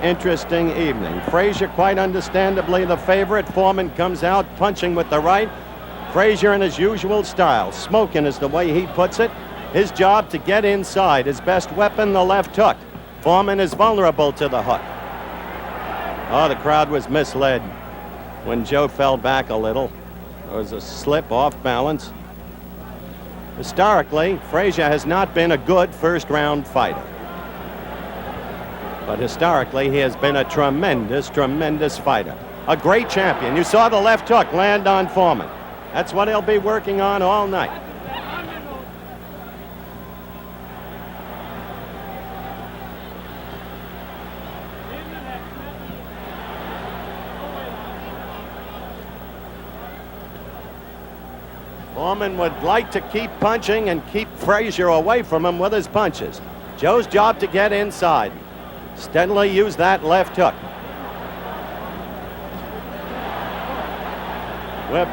interesting evening. Frazier, quite understandably, the favorite. Foreman comes out punching with the right. Frazier in his usual style, smoking is the way he puts it. His job to get inside. His best weapon, the left hook. Foreman is vulnerable to the hook. Oh, the crowd was misled when Joe fell back a little. There was a slip off balance. Historically, Frazier has not been a good first-round fighter. But historically, he has been a tremendous, tremendous fighter. A great champion. You saw the left hook land on Foreman. That's what he'll be working on all night. Foreman would like to keep punching and keep Frazier away from him with his punches. Joe's job to get inside. Steadily use that left hook. Whip.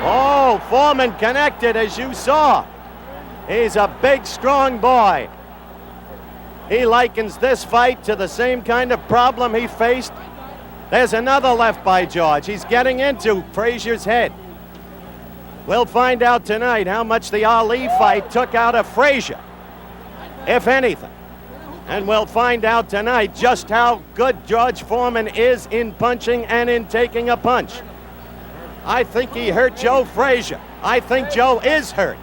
Oh, Foreman connected, as you saw. He's a big, strong boy. He likens this fight to the same kind of problem he faced. There's another left by George. He's getting into Frazier's head. We'll find out tonight how much the Ali fight took out of Frazier, if anything. And we'll find out tonight just how good George Foreman is in punching and in taking a punch. I think he hurt Joe Frazier. I think Joe is hurt.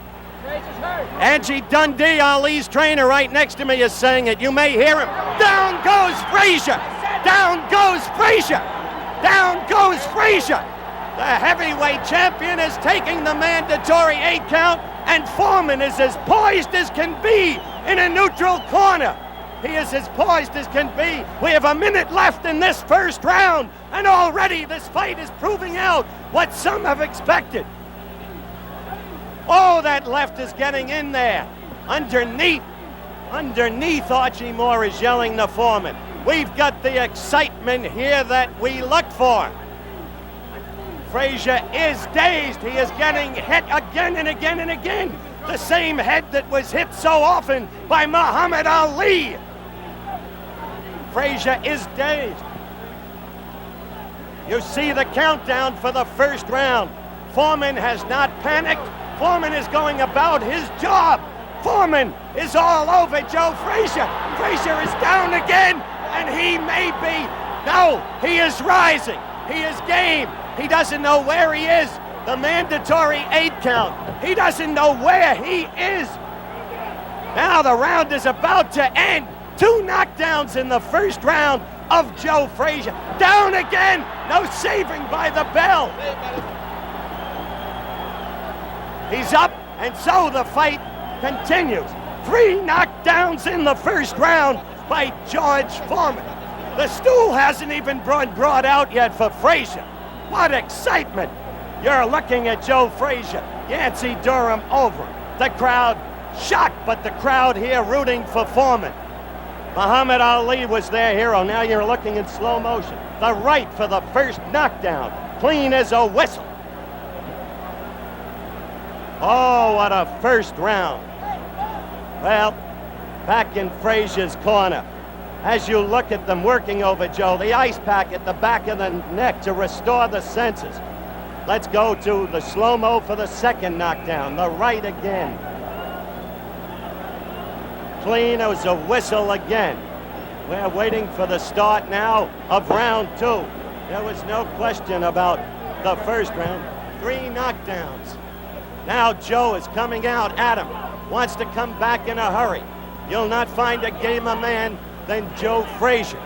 Angie Dundee, Ali's trainer, right next to me is saying it. You may hear him. Down goes Frazier! Down goes Frazier! Down goes Frazier! The heavyweight champion is taking the mandatory 8 count, and Foreman is as poised as can be in a neutral corner. He is as poised as can be. We have a minute left in this first round, and already this fight is proving out what some have expected. Oh, that left is getting in there. Underneath, Archie Moore is yelling to Foreman. We've got the excitement here that we look for. Frazier is dazed. He is getting hit again and again and again. The same head that was hit so often by Muhammad Ali. Frazier is dazed. You see the countdown for the first round. Foreman has not panicked. Foreman is going about his job. Foreman is all over Joe Frazier. Frazier is down again, and he may be. No, he is rising. He is game. He doesn't know where he is. The mandatory 8 count. He doesn't know where he is. Now the round is about to end. 2 knockdowns in the first round of Joe Frazier. Down again. No saving by the bell. He's up, and so the fight continues. 3 knockdowns in the first round by George Foreman. The stool hasn't even been brought out yet for Frazier. What excitement! You're looking at Joe Frazier, Yancey Durham over. The crowd shocked, but the crowd here rooting for Foreman. Muhammad Ali was their hero. Now you're looking in slow motion. The right for the first knockdown, clean as a whistle. Oh, what a first round. Well, back in Frazier's corner. As you look at them working over Joe, the ice pack at the back of the neck to restore the senses. Let's go to the slow-mo for the second knockdown. The right again. Clean as a whistle again. We're waiting for the start now of round 2. There was no question about the first round. 3 knockdowns. Now Joe is coming out at him. Wants to come back in a hurry. You'll not find a gamer man than Joe Frazier.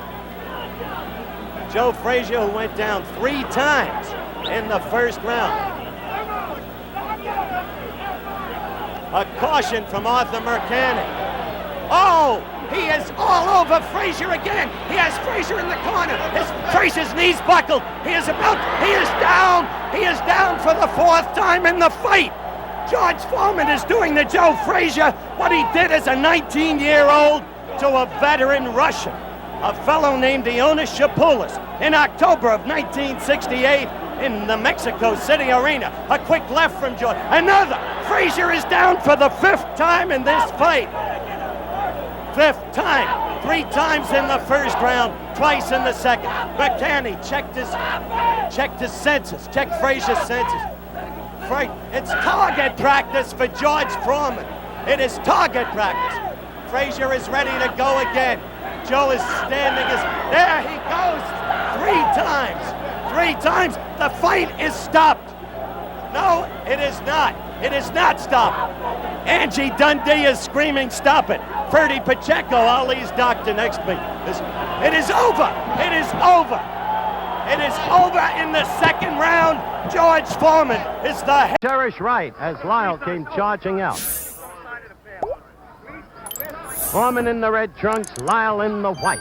Joe Frazier, who went down 3 times in the first round. A caution from Arthur Mercani. Oh, he is all over Frazier again. He has Frazier in the corner. Frazier's knees buckled. He is down. He is down for the 4th time in the fight. George Foreman is doing to Joe Frazier what he did as a 19-year-old to a veteran Russian, a fellow named Ionis Shapoulis, in October of 1968 in the Mexico City Arena. A quick left from George. Another. Frazier is down for the 5th time in this fight. 5th time. 3 times in the first round, twice in the second. McCanny checked his senses, checked Frazier's senses. It's target practice for George Foreman. It is target practice. Frazier is ready to go again. Joe is standing. There he goes. 3 times. 3 times. The fight is stopped. No, it is not. It is not stopped. Angie Dundee is screaming, stop it. Ferdy Pacheco, Ali's doctor next to me. It is over. It is over. It is over in the second round. George Foreman is the Cherish right as Lyle came charging out. Foreman in the red trunks, Lyle in the white.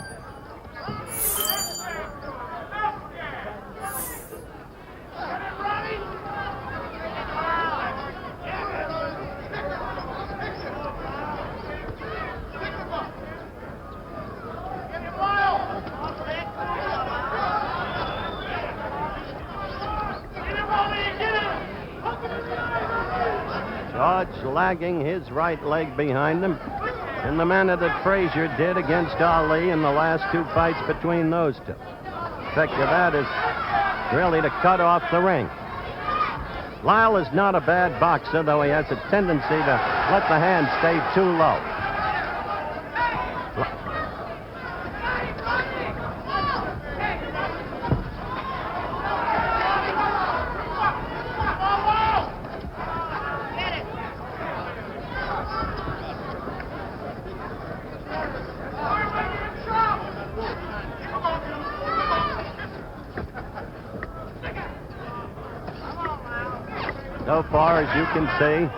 George lagging his right leg behind him in the manner that Frazier did against Ali in the last 2 fights between those two. The effect of that is really to cut off the ring. Lyle is not a bad boxer, though he has a tendency to let the hand stay too low. So far as you can see,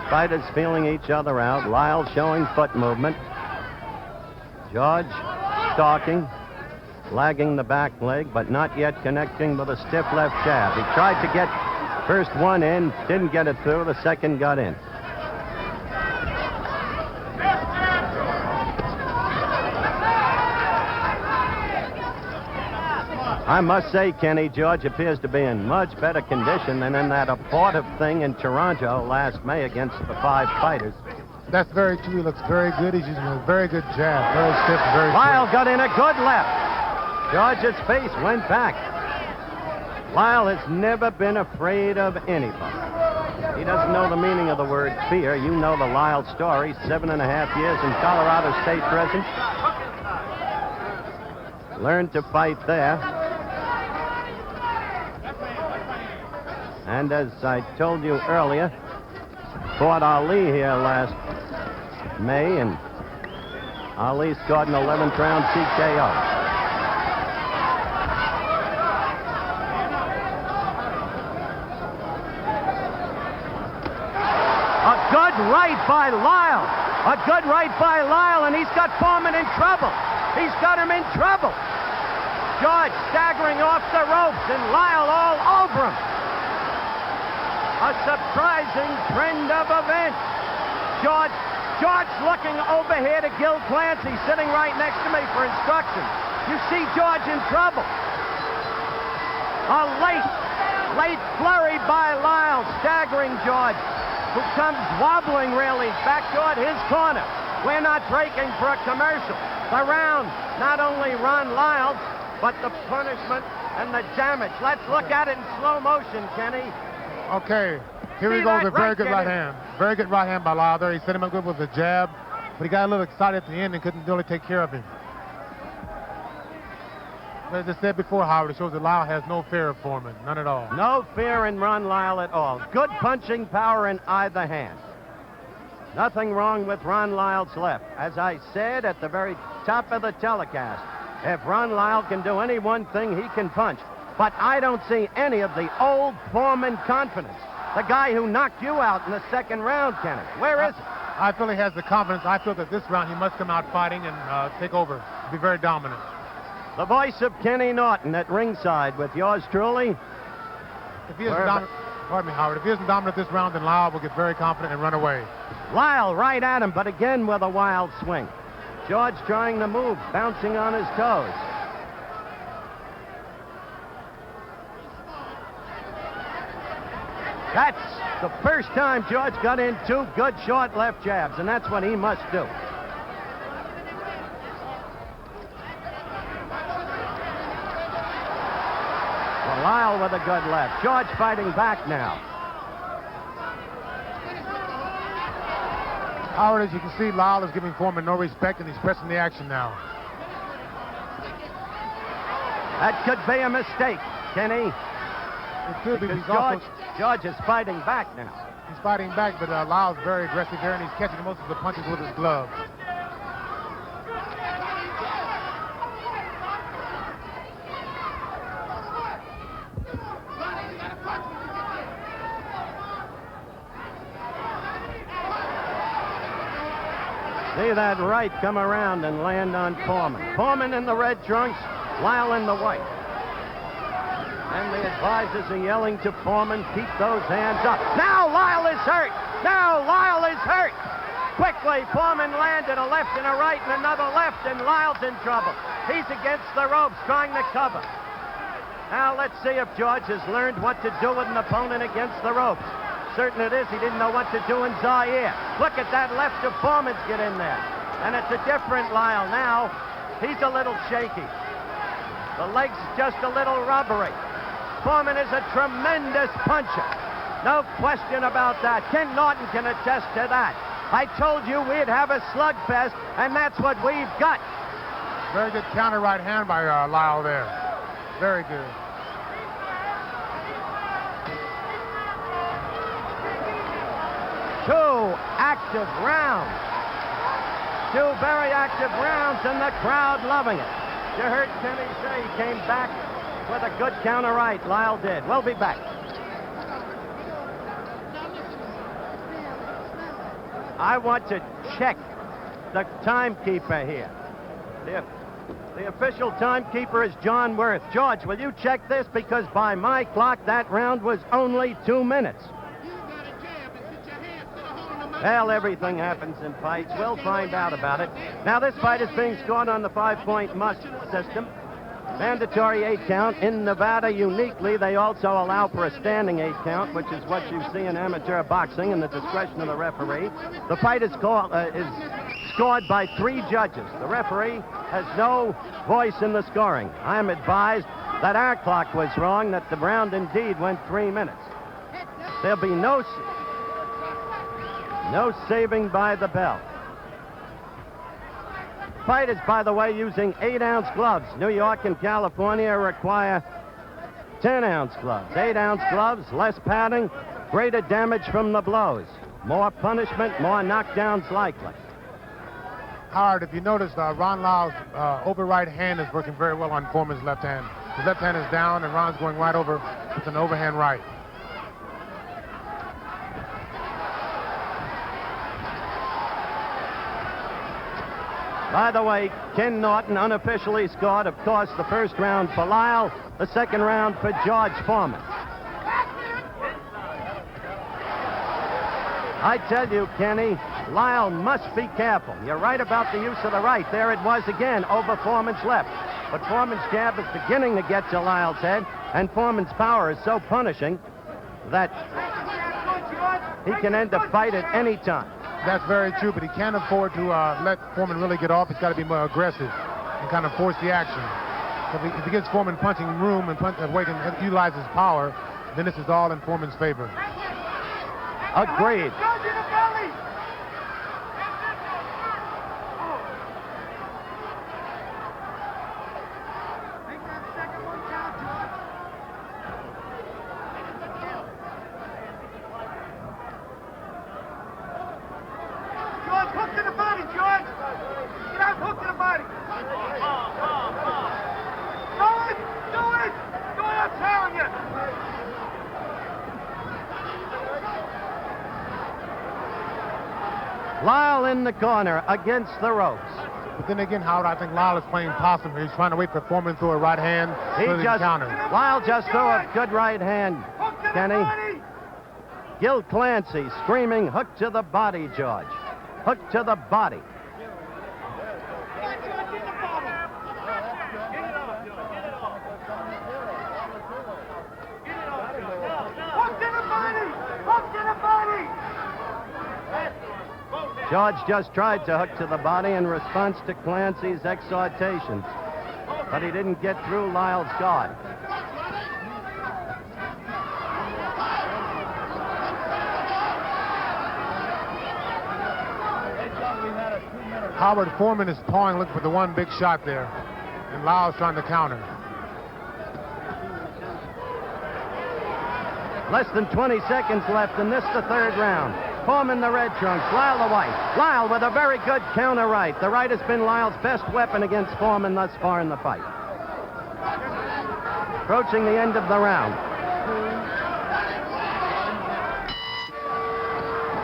fighters feeling each other out. Lyle showing foot movement. George stalking, lagging the back leg, but not yet connecting with a stiff left jab. He tried to get first one in, didn't get it through, the second got in. I must say, Kenny, George appears to be in much better condition than in that abortive thing in Toronto last May against the 5 fighters. That's very true. He looks very good. He's using a very good jab. Very stiff, very Lyle got in a good left. George's face went back. Lyle has never been afraid of anybody. He doesn't know the meaning of the word fear. You know the Lyle story. 7.5 years in Colorado State prison. Learned to fight there. And as I told you earlier, fought Ali here last May, and Ali scored an 11th round TKO. A good right by Lyle. A good right by Lyle, and he's got Foreman in trouble. He's got him in trouble. George staggering off the ropes, and Lyle all over him. A surprising trend of events. George looking over here to Gil Clancy, sitting right next to me for instructions. You see George in trouble. A late flurry by Lyle, staggering George, who comes wobbling really back toward his corner. We're not breaking for a commercial. The round, not only Ron Lyle's, but the punishment and the damage. Let's look at it in slow motion, Kenny. Okay, here he goes, a very good right hand. Very good right hand by Lyle there. He set him up good with a jab, but he got a little excited at the end and couldn't really take care of him. But as I said before, Howard, it shows that Lyle has no fear of Foreman, none at all. No fear in Ron Lyle at all. Good punching power in either hand. Nothing wrong with Ron Lyle's left. As I said at the very top of the telecast, if Ron Lyle can do any one thing, he can punch. But I don't see any of the old Foreman confidence. The guy who knocked you out in the second round, Kenny. Where is it? I feel he has the confidence. I feel that this round he must come out fighting and take over, be very dominant. The voice of Kenny Norton at ringside with yours truly. If he isn't dominant, pardon me, Howard, if he isn't dominant this round, then Lyle will get very confident and run away. Lyle right at him, but again with a wild swing. George trying to move, bouncing on his toes. That's the first time George got in 2 good short left jabs, and that's what he must do. Lyle with a good left. George fighting back now. Howard, as you can see, Lyle is giving Foreman no respect, and he's pressing the action now. That could be a mistake, Kenny. It could be. Because George is fighting back now. He's fighting back, but Lyle's very aggressive here, and he's catching most of the punches with his glove. See that right come around and land on Foreman. Foreman in the red trunks, Lyle in the white. And the advisors are yelling to Foreman, keep those hands up. Now Lyle is hurt! Now Lyle is hurt! Quickly, Foreman landed a left and a right and another left, and Lyle's in trouble. He's against the ropes, trying to cover. Now let's see if George has learned what to do with an opponent against the ropes. Certain it is, he didn't know what to do in Zaire. Look at that left of Foreman's get in there. And it's a different Lyle now. He's a little shaky. The leg's just a little rubbery. Foreman is a tremendous puncher. No question about that. Ken Norton can attest to that. I told you we'd have a slugfest, and that's what we've got. Very good counter right hand by Lyle there. Very good. Two active rounds. Two very active rounds, and the crowd loving it. You heard Kenny say he came back with a good counter right. Lyle did. We'll be back. I want to check the timekeeper here. The official timekeeper is John Worth. George, will you check this? Because by my clock, that round was only 2 minutes. Well, everything happens in fights. We'll find out about it. Now, this fight is being scored on the 5-point must system. Mandatory 8 count. In Nevada, uniquely, they also allow for a standing 8 count, which is what you see in amateur boxing in the discretion of the referee. The fight is scored by 3 judges. The referee has no voice in the scoring. I am advised that our clock was wrong, that the round indeed went 3 minutes. There'll be no saving by the bell. Fighters, by the way, using 8-ounce gloves. New York and California require 10-ounce gloves. 8-ounce gloves, less padding, greater damage from the blows. More punishment, more knockdowns likely. Howard, if you notice, Ron Lyle's over right hand is working very well on Foreman's left hand. His left hand is down, and Ron's going right over with an overhand right. By the way, Ken Norton unofficially scored, of course, the first round for Lyle, the second round for George Foreman. I tell you, Kenny, Lyle must be careful. You're right about the use of the right. There it was again, over Foreman's left. But Foreman's jab is beginning to get to Lyle's head, and Foreman's power is so punishing that he can end the fight at any time. That's very true, but he can't afford to let Foreman really get off. He's got to be more aggressive and kind of force the action. So if he gives Foreman punching room and wait and utilize his power, then this is all in Foreman's favor. Agreed. Lyle in the corner against the ropes. But then again, Howard, I think Lyle is playing possum here. He's trying to wait for Foreman to throw a right hand so he can counter. Lyle just threw a good right hand, Kenny. Gil Clancy screaming, hook to the body, George. Hook to the body. George just tried to hook to the body in response to Clancy's exhortations, but he didn't get through Lyle's guard. Howard Foreman is pawing, looking for the one big shot there. And Lyle's trying to counter. Less than 20 seconds left in this, the third round. Foreman the red trunks, Lyle the white. Lyle with a very good counter right. The right has been Lyle's best weapon against Foreman thus far in the fight. Approaching the end of the round.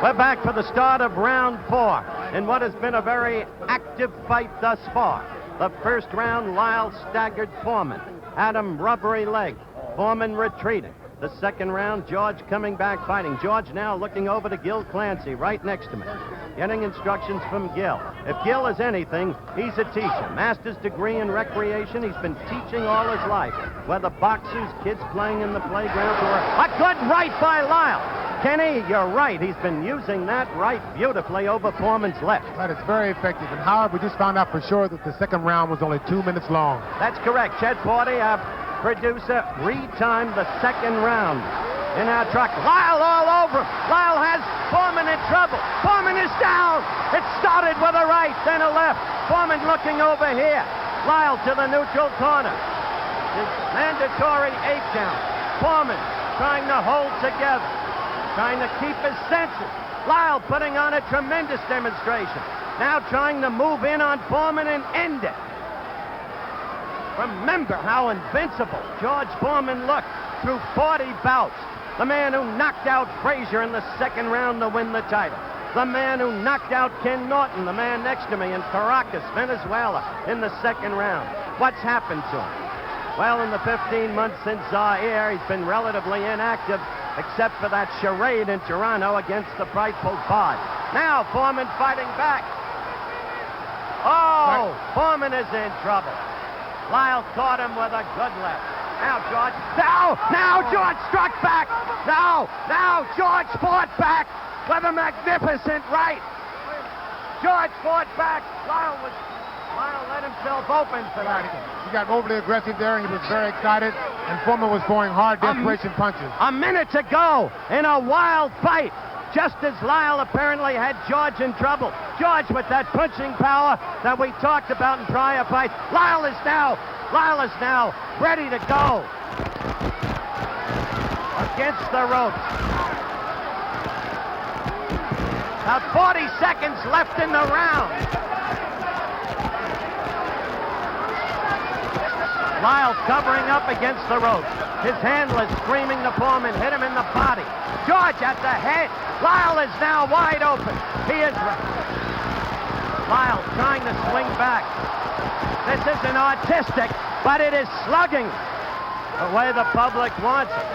We're back for the start of round 4 in what has been a very active fight thus far. The first round, Lyle staggered Foreman. Adam rubbery leg. Foreman retreating. The second round, George coming back fighting. George now looking over to Gil Clancy right next to me. Getting instructions from Gil. If Gil is anything, he's a teacher. Master's degree in recreation. He's been teaching all his life. Whether boxers, kids playing in the playground, or a good right by Lyle. Kenny, you're right. He's been using that right beautifully over Foreman's left. But it's very effective. And Howard, we just found out for sure that the second round was only 2 minutes long. That's correct. Chet Forty, our producer, retimed the second round in our truck. Lyle all over him. Lyle has Foreman in trouble. Foreman is down. It started with a right, then a left. Foreman looking over here. Lyle to the neutral corner. His mandatory 8 count. Foreman trying to hold together, trying to keep his senses. Lyle putting on a tremendous demonstration. Now trying to move in on Foreman and end it. Remember how invincible George Foreman looked through 40 bouts. The man who knocked out Frazier in the second round to win the title. The man who knocked out Ken Norton, the man next to me in Caracas, Venezuela, in the second round. What's happened to him? Well, in the 15 months since Zaire, he's been relatively inactive, except for that charade in Toronto against the frightful Bod. Now Foreman fighting back. Oh, Foreman is in trouble. Lyle caught him with a good left. Now George, now George struck back. Now George fought back with a magnificent right. George fought back. Lyle let himself open for that. He got overly aggressive there. He was very excited, and Foreman was throwing hard desperation punches. A minute to go in a wild fight. Just as Lyle apparently had George in trouble. George with that punching power that we talked about in prior fights. Lyle is now ready to go. Against the ropes. About 40 seconds left in the round. Lyle covering up against the ropes. His handler screaming to Foreman, hit him in the body. George at the head. Lyle is now wide open. He is Lyle trying to swing back. This isn't artistic, but it is slugging the way the public wants it.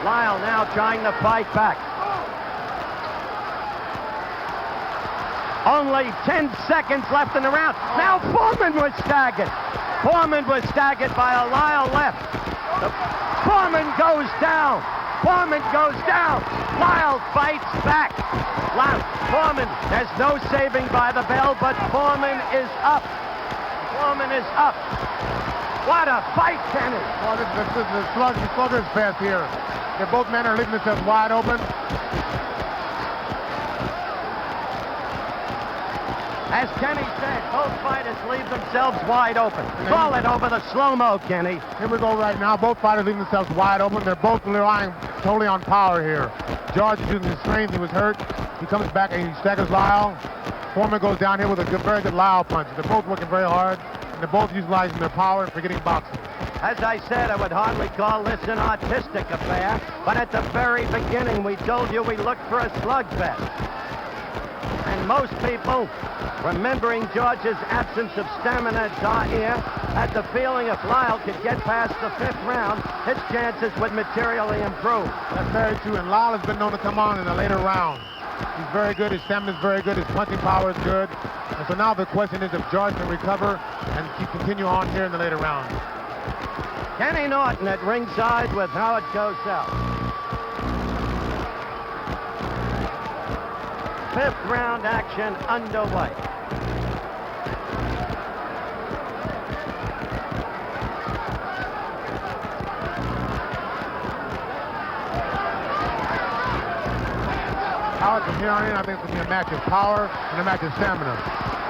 Lyle now trying to fight back. Only 10 seconds left in the round. Now Foreman was staggered. Foreman was staggered by a Lyle left. Foreman goes down. Foreman goes down. Lyle fights back. Foreman, there's no saving by the bell, but Foreman is up. Foreman is up. What a fight, Kenny. Oh, this is the slugger's fest here. Both men are leaving themselves wide open. As Kenny said, both fighters leave themselves wide open. Call it over the slow-mo, Kenny. Here we go right now. Both fighters leaving themselves wide open. They're both relying totally on power here. George is using his strength. He was hurt. He comes back and he staggers Lyle. Foreman goes down here with a very good Lyle punch. They're both working very hard, and they're both utilizing their power and forgetting boxing. As I said, I would hardly call this an artistic affair, but at the very beginning, we told you we looked for a slugfest. And most people, remembering George's absence of stamina at Zaire, had the feeling if Lyle could get past the 5th round, his chances would materially improve. That's very true, and Lyle has been known to come on in the later rounds. He's very good, his stamina is very good, his punching power is good. And so now the question is if George can recover and continue on here in the later rounds. Kenny Norton at ringside with Howard Cosell. 5th round action underway. Howard, from here on in, I think it's going to be a match of power and a match of stamina.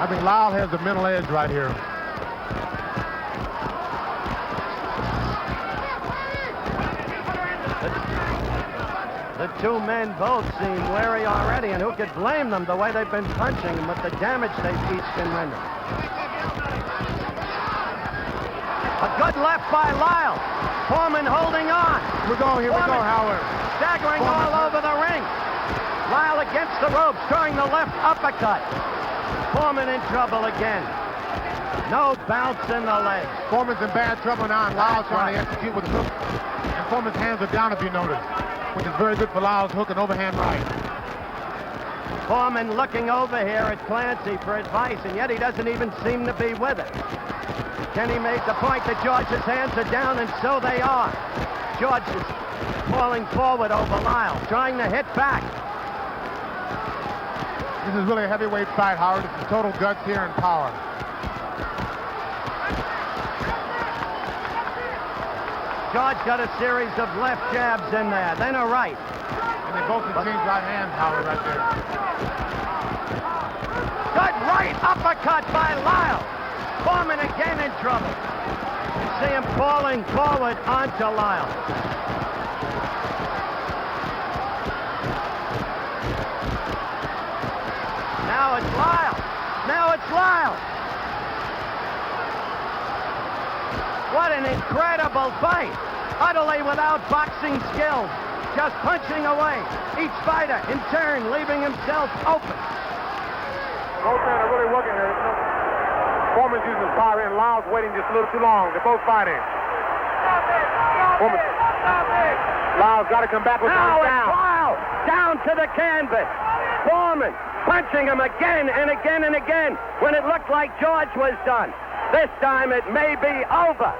I think Lyle has the mental edge right here. The two men both seem wary already, and who could blame them the way they've been punching and with the damage they've each been rendering. A good left by Lyle. Foreman holding on. Here we go, Howard. Staggering all over the ring. Lyle against the ropes, throwing the left uppercut. Foreman in trouble again. No bounce in the legs. Foreman's in bad trouble now, and Lyle's trying to execute with the hook. And Foreman's hands are down, if you notice, which is very good for Lyle's hook and overhand right. Foreman looking over here at Clancy for advice, and yet he doesn't even seem to be with it. Kenny made the point that George's hands are down, and so they are. George is falling forward over Lyle, trying to hit back. This is really a heavyweight fight, Howard. It's total guts here and power. George got a series of left jabs in there, then a right. And they both exchange right hands, Howard, right there. Good right uppercut by Lyle. Foreman again in trouble. You see him falling forward onto Lyle. Now it's Lyle. Now it's Lyle. What an incredible fight. Utterly without boxing skills. Just punching away. Each fighter in turn leaving himself open. Both men are really working here. Foreman's using his power and Lyle's waiting just a little too long. They're both fighting. Foreman. Lyle's got to come back with now him it's down. Lyle down to the canvas. Foreman punching him again and again and again when it looked like George was done. This time it may be over.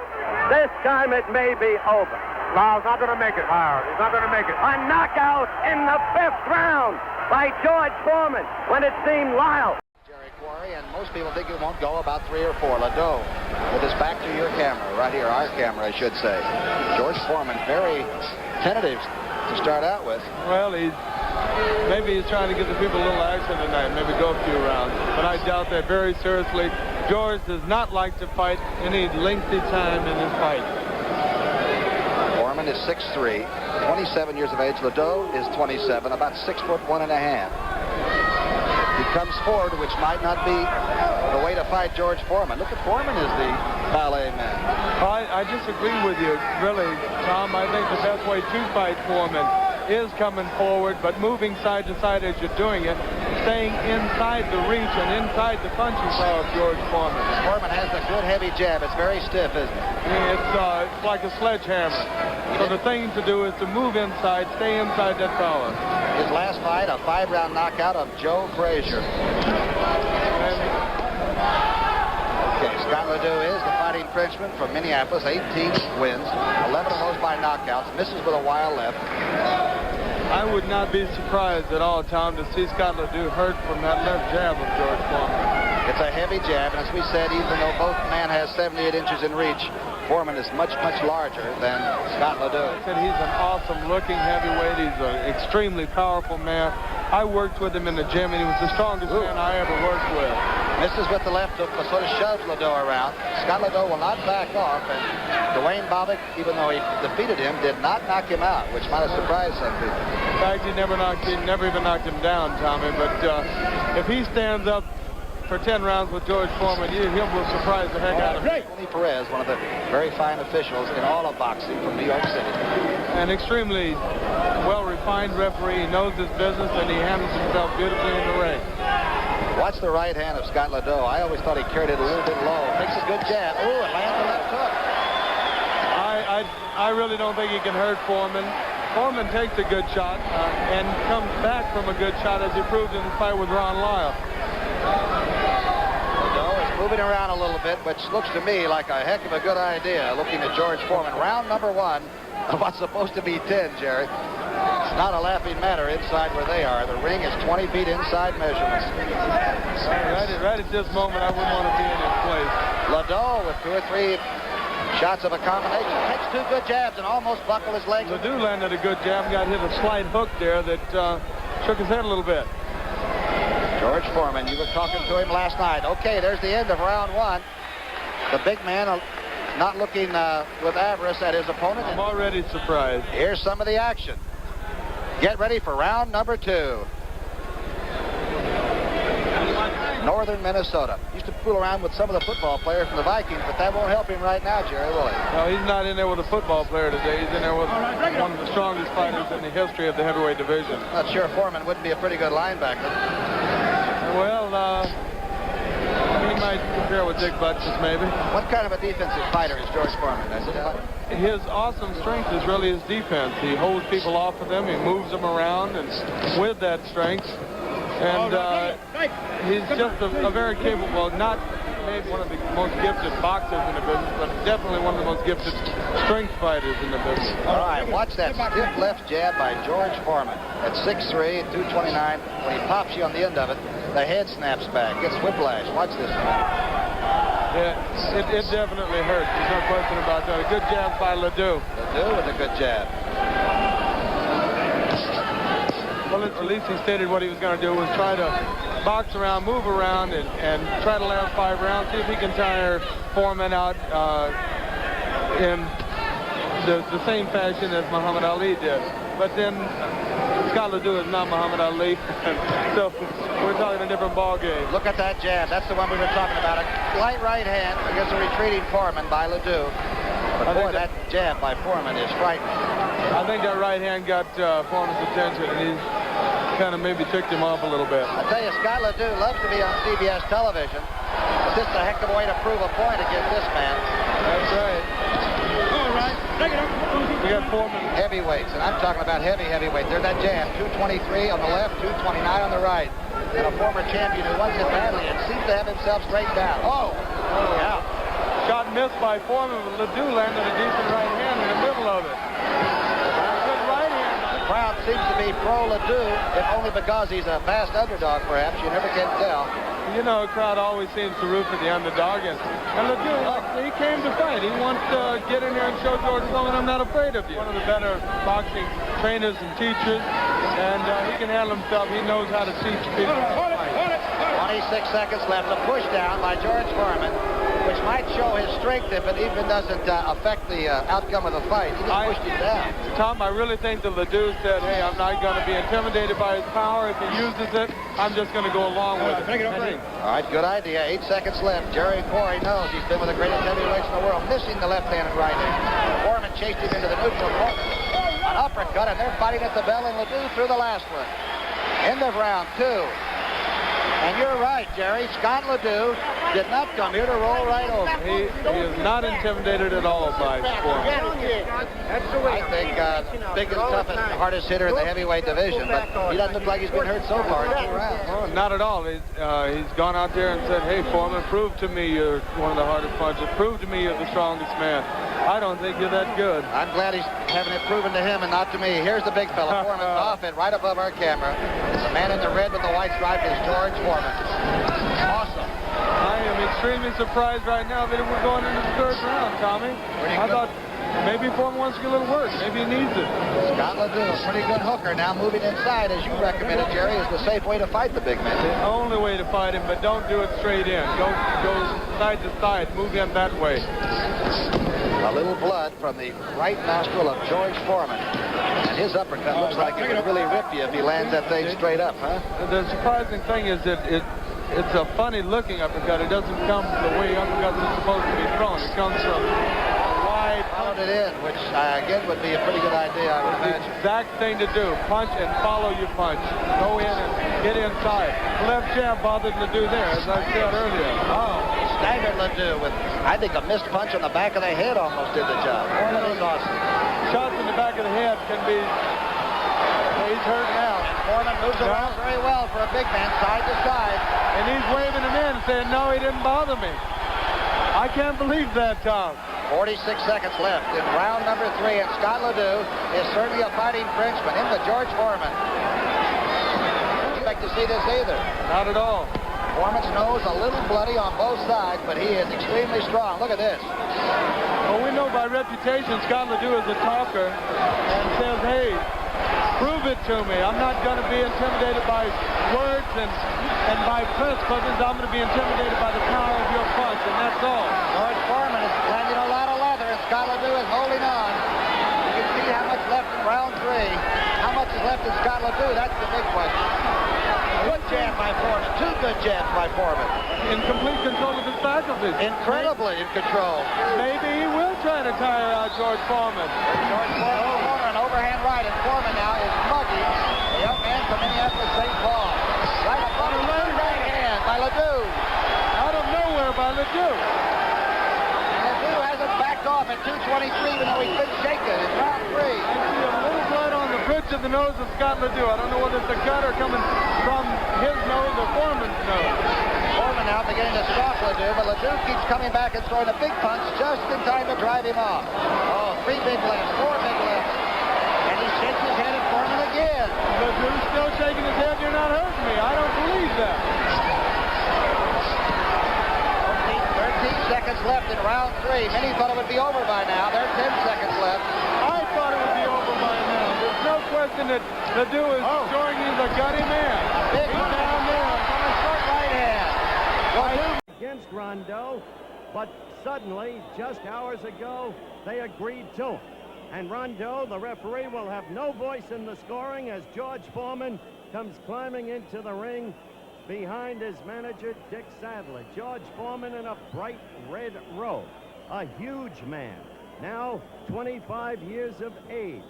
This time it may be over. Lyle's not going to make it, Howard. He's not going to make it. A knockout in the 5th round by George Foreman when it seemed Lyle. And most people think it won't go about 3 or 4. Ledoux with his back to your camera, right here, our camera, I should say. George Foreman, very tentative to start out with. Well, maybe he's trying to give the people a little action tonight, maybe go a few rounds. But I doubt that very seriously. George does not like to fight any lengthy time in his fight. Foreman is 6'3", 27 years of age. Ledoux is 27, about 6'1½". He comes forward, which might not be the way to fight George Foreman. Look at Foreman as the ballet man. I disagree with you, really, Tom. I think the best way to fight Foreman is coming forward, but moving side to side as you're doing it, staying inside the reach and inside the punching power of George Foreman. Foreman has a good heavy jab. It's very stiff, isn't it? It's like a sledgehammer. So the thing to do is to move inside, stay inside that power. His last fight, a 5-round knockout of Joe Frazier. Okay, Scott Ledoux is the fighting Frenchman from Minneapolis, 18 wins, 11 of those by knockouts, misses with a wild left. I would not be surprised at all, Tom, to see Scott Ledoux hurt from that left jab of George Foreman. It's a heavy jab, and as we said, even though both men has 78 inches in reach, Foreman is much, much larger than Scott Ledoux. I said he's an awesome-looking heavyweight. He's an extremely powerful man. I worked with him in the gym, and he was the strongest man I ever worked with. Misses with the left hook, but sort of shoves Ledoux around. Scott Ledoux will not back off, and Dwayne Bobbitt, even though he defeated him, did not knock him out, which might have surprised some people. In fact, he never even knocked him down, Tommy. But if he stands up for 10 rounds with George Foreman, he will surprise the heck out of him. Tony Perez, one of the very fine officials in all of boxing from New York City. An extremely well-refined referee. He knows his business, and he handles himself beautifully in the ring. Watch the right hand of Scott Ledoux. I always thought he carried it a little bit low. Takes a good jab. Ooh, it lands the left hook. I really don't think he can hurt Foreman. Foreman takes a good shot and comes back from a good shot, as he proved in the fight with Ron Lyle. Ledoux is moving around a little bit, which looks to me like a heck of a good idea, looking at George Foreman. Round number 1 of what's supposed to be 10, Jerry. It's not a laughing matter inside where they are. The ring is 20 feet inside measurements. Right at this moment, I wouldn't want to be in his place. Ledoux with 2 or 3 shots of a combination. Takes 2 good jabs and almost buckled his legs. Ledoux landed a good jab, got hit a slight hook there that shook his head a little bit. George Foreman, you were talking to him last night. Okay, there's the end of round one. The big man not looking with avarice at his opponent. I'm already surprised. Here's some of the action. Get ready for round number 2. Northern Minnesota. Used to fool around with some of the football players from the Vikings, but that won't help him right now, Jerry, will it? No, he's not in there with a football player today. He's in there with one of the strongest fighters in the history of the heavyweight division. Not sure Foreman wouldn't be a pretty good linebacker. Well, he might compare with Dick Butkus, maybe. What kind of a defensive fighter is George Foreman? His awesome strength is really his defense. He holds people off of them. He moves them around, and with that strength, and he's just a very capable, not maybe one of the most gifted boxers in the business, but definitely one of the most gifted strength fighters in the business. All right, watch that stiff left jab by George Foreman at 6'3", 229. When he pops you on the end of it, the head snaps back, gets whiplash. Watch this. Yeah, it definitely hurts. There's no question about that. A good jab by Ledoux. Ledoux with a good jab. Well, at least he stated what he was going to do was try to box around, move around, and try to last 5 rounds, see if he can tire Foreman out in the same fashion as Muhammad Ali did. But then Scott Ledoux is not Muhammad Ali, so we're talking a different ball game. Look at that jab. That's the one we were talking about. A light right hand against a retreating Foreman by Ledoux. But boy, that jab by Foreman is frightening. I think that right hand got Foreman's attention, and he kind of maybe ticked him off a little bit. I tell you, Scott Ledoux loves to be on CBS television. But this is a heck of a way to prove a point against this man. That's right. All right, take it up. We got Foreman. Heavyweights, and I'm talking about heavyweight. There's that jab, 223 on the left, 229 on the right. And a former champion who wants it badly and seems to have himself straightened out. Oh, yeah. Shot missed by Foreman, but Ledoux landed a decent right hand in the middle of it. Good right hand. The crowd seems to be pro-Ledoux, if only because he's a fast underdog, perhaps. You never can tell. You know, a crowd always seems to root for the underdog, and Ledoux, he came to fight. He wants to get in here and show George Foreman, I'm not afraid of you. One of the better boxing trainers and teachers, and he can handle himself. He knows how to teach people how to fight. 26 seconds left. A push down by George Foreman, which might show his strength if it even doesn't affect the outcome of the fight. He just pushed him down. Tom, I really think that Ledoux said, hey, I'm not going to be intimidated by his power. If he uses it, I'm just going to go along with it. All right, good idea. 8 seconds left. Jerry Corey knows he's been with the greatest heavyweights in the world, missing the left hand and right hand. Foreman chased him into the neutral corner. An uppercut, and they're fighting at the bell, and Ledoux through the last one. End of round 2. And you're right, Jerry. Scott Ledoux did not come here to roll right over. He is not intimidated at all by Foreman. I think biggest, toughest, hardest hitter in the heavyweight division, but he doesn't look like he's been hurt so far in 2 rounds. Oh, not at all. He's gone out there and said, hey, Foreman, prove to me you're one of the hardest punchers. Prove to me you're the strongest man. I don't think you're that good. I'm glad he's having it proven to him and not to me. Here's the big fella. Foreman's off it right above our camera. The man in the red with the white stripe is George Foreman. Awesome. I am extremely surprised right now that we're going into the 3rd round, Tommy. I thought maybe Foreman wants to get a little work. Maybe he needs it. Scott Ledoux, pretty good hooker. Now moving inside, as you recommended, Jerry, is the safe way to fight the big man. The only way to fight him, but don't do it straight in. Don't go side to side. Move him that way. A little blood from the right nostril of George Foreman. And his uppercut looks like it would really rip you if he lands that thing straight up, huh? The surprising thing is that it's a funny-looking uppercut. It doesn't come the way uppercuts are supposed to be thrown. It comes from a wide... Followed it in, which, again, would be a pretty good idea, I would imagine. The exact thing to do. Punch and follow your punch. Go in and get inside. The left jab bothered Ledoux there, as I said earlier. Oh, he staggered Ledoux with, I think, a missed punch on the back of the head almost did the job. Foreman is awesome. Shots in the back of the head can be... He's hurt now. And Foreman moves around very well for a big man, side to side. And he's waving him in, saying, no, he didn't bother me. I can't believe that, Tom. 46 seconds left in round number 3, and Scott Ledoux is certainly a fighting Frenchman in the George Foreman. Don't expect to see this either. Not at all. Foreman's nose a little bloody on both sides, but he is extremely strong. Look at this. Well, we know by by reputation, Scott Ledoux is a talker and says, hey, prove it to me. I'm not going to be intimidated by words and by press clippings. I'm going to be intimidated by the power of your punch, and that's all. George Foreman is landing a lot of leather, and Scott Ledoux is holding on. You can see how much left in round 3. How much is left in Scott Ledoux? That's the big question. Good jab by Foreman. 2 good jabs by Foreman. In complete control of his faculties. Incredibly in control. Maybe he will try to tire out George Foreman. George Foreman corner, an overhand right, and Foreman now is mugging the young man from Minneapolis, St. Paul. Right above him, right hand by Ledoux. Out of nowhere by Ledoux. And Ledoux hasn't backed off at 223, even though he's been shaken in round 3. I see a little blood on the bridge of the nose of Scott Ledoux. I don't know whether it's a gutter coming from his nose or Foreman's nose. Foreman now beginning to stalk Ledoux, but Ledoux keeps coming back and throwing a big punch just in time to drive him off. Oh, 3 big lefts, 4 big lefts. And he shakes his head at Foreman again. Ledoux's still shaking his head. You're not hurting me. I don't believe that. 13 seconds left in round 3. Many thought it would be over by now. There are 10 seconds left. I thought it would be over by now. There's no question that Ledoux is showing he's a gutty man. Big He's one down there. from a short right hand. Against Rondeau, but suddenly, just hours ago, they agreed to him. And Rondeau, the referee, will have no voice in the scoring as George Foreman comes climbing into the ring behind his manager, Dick Sadler. George Foreman in a bright red robe, a huge man, now 25 years of age.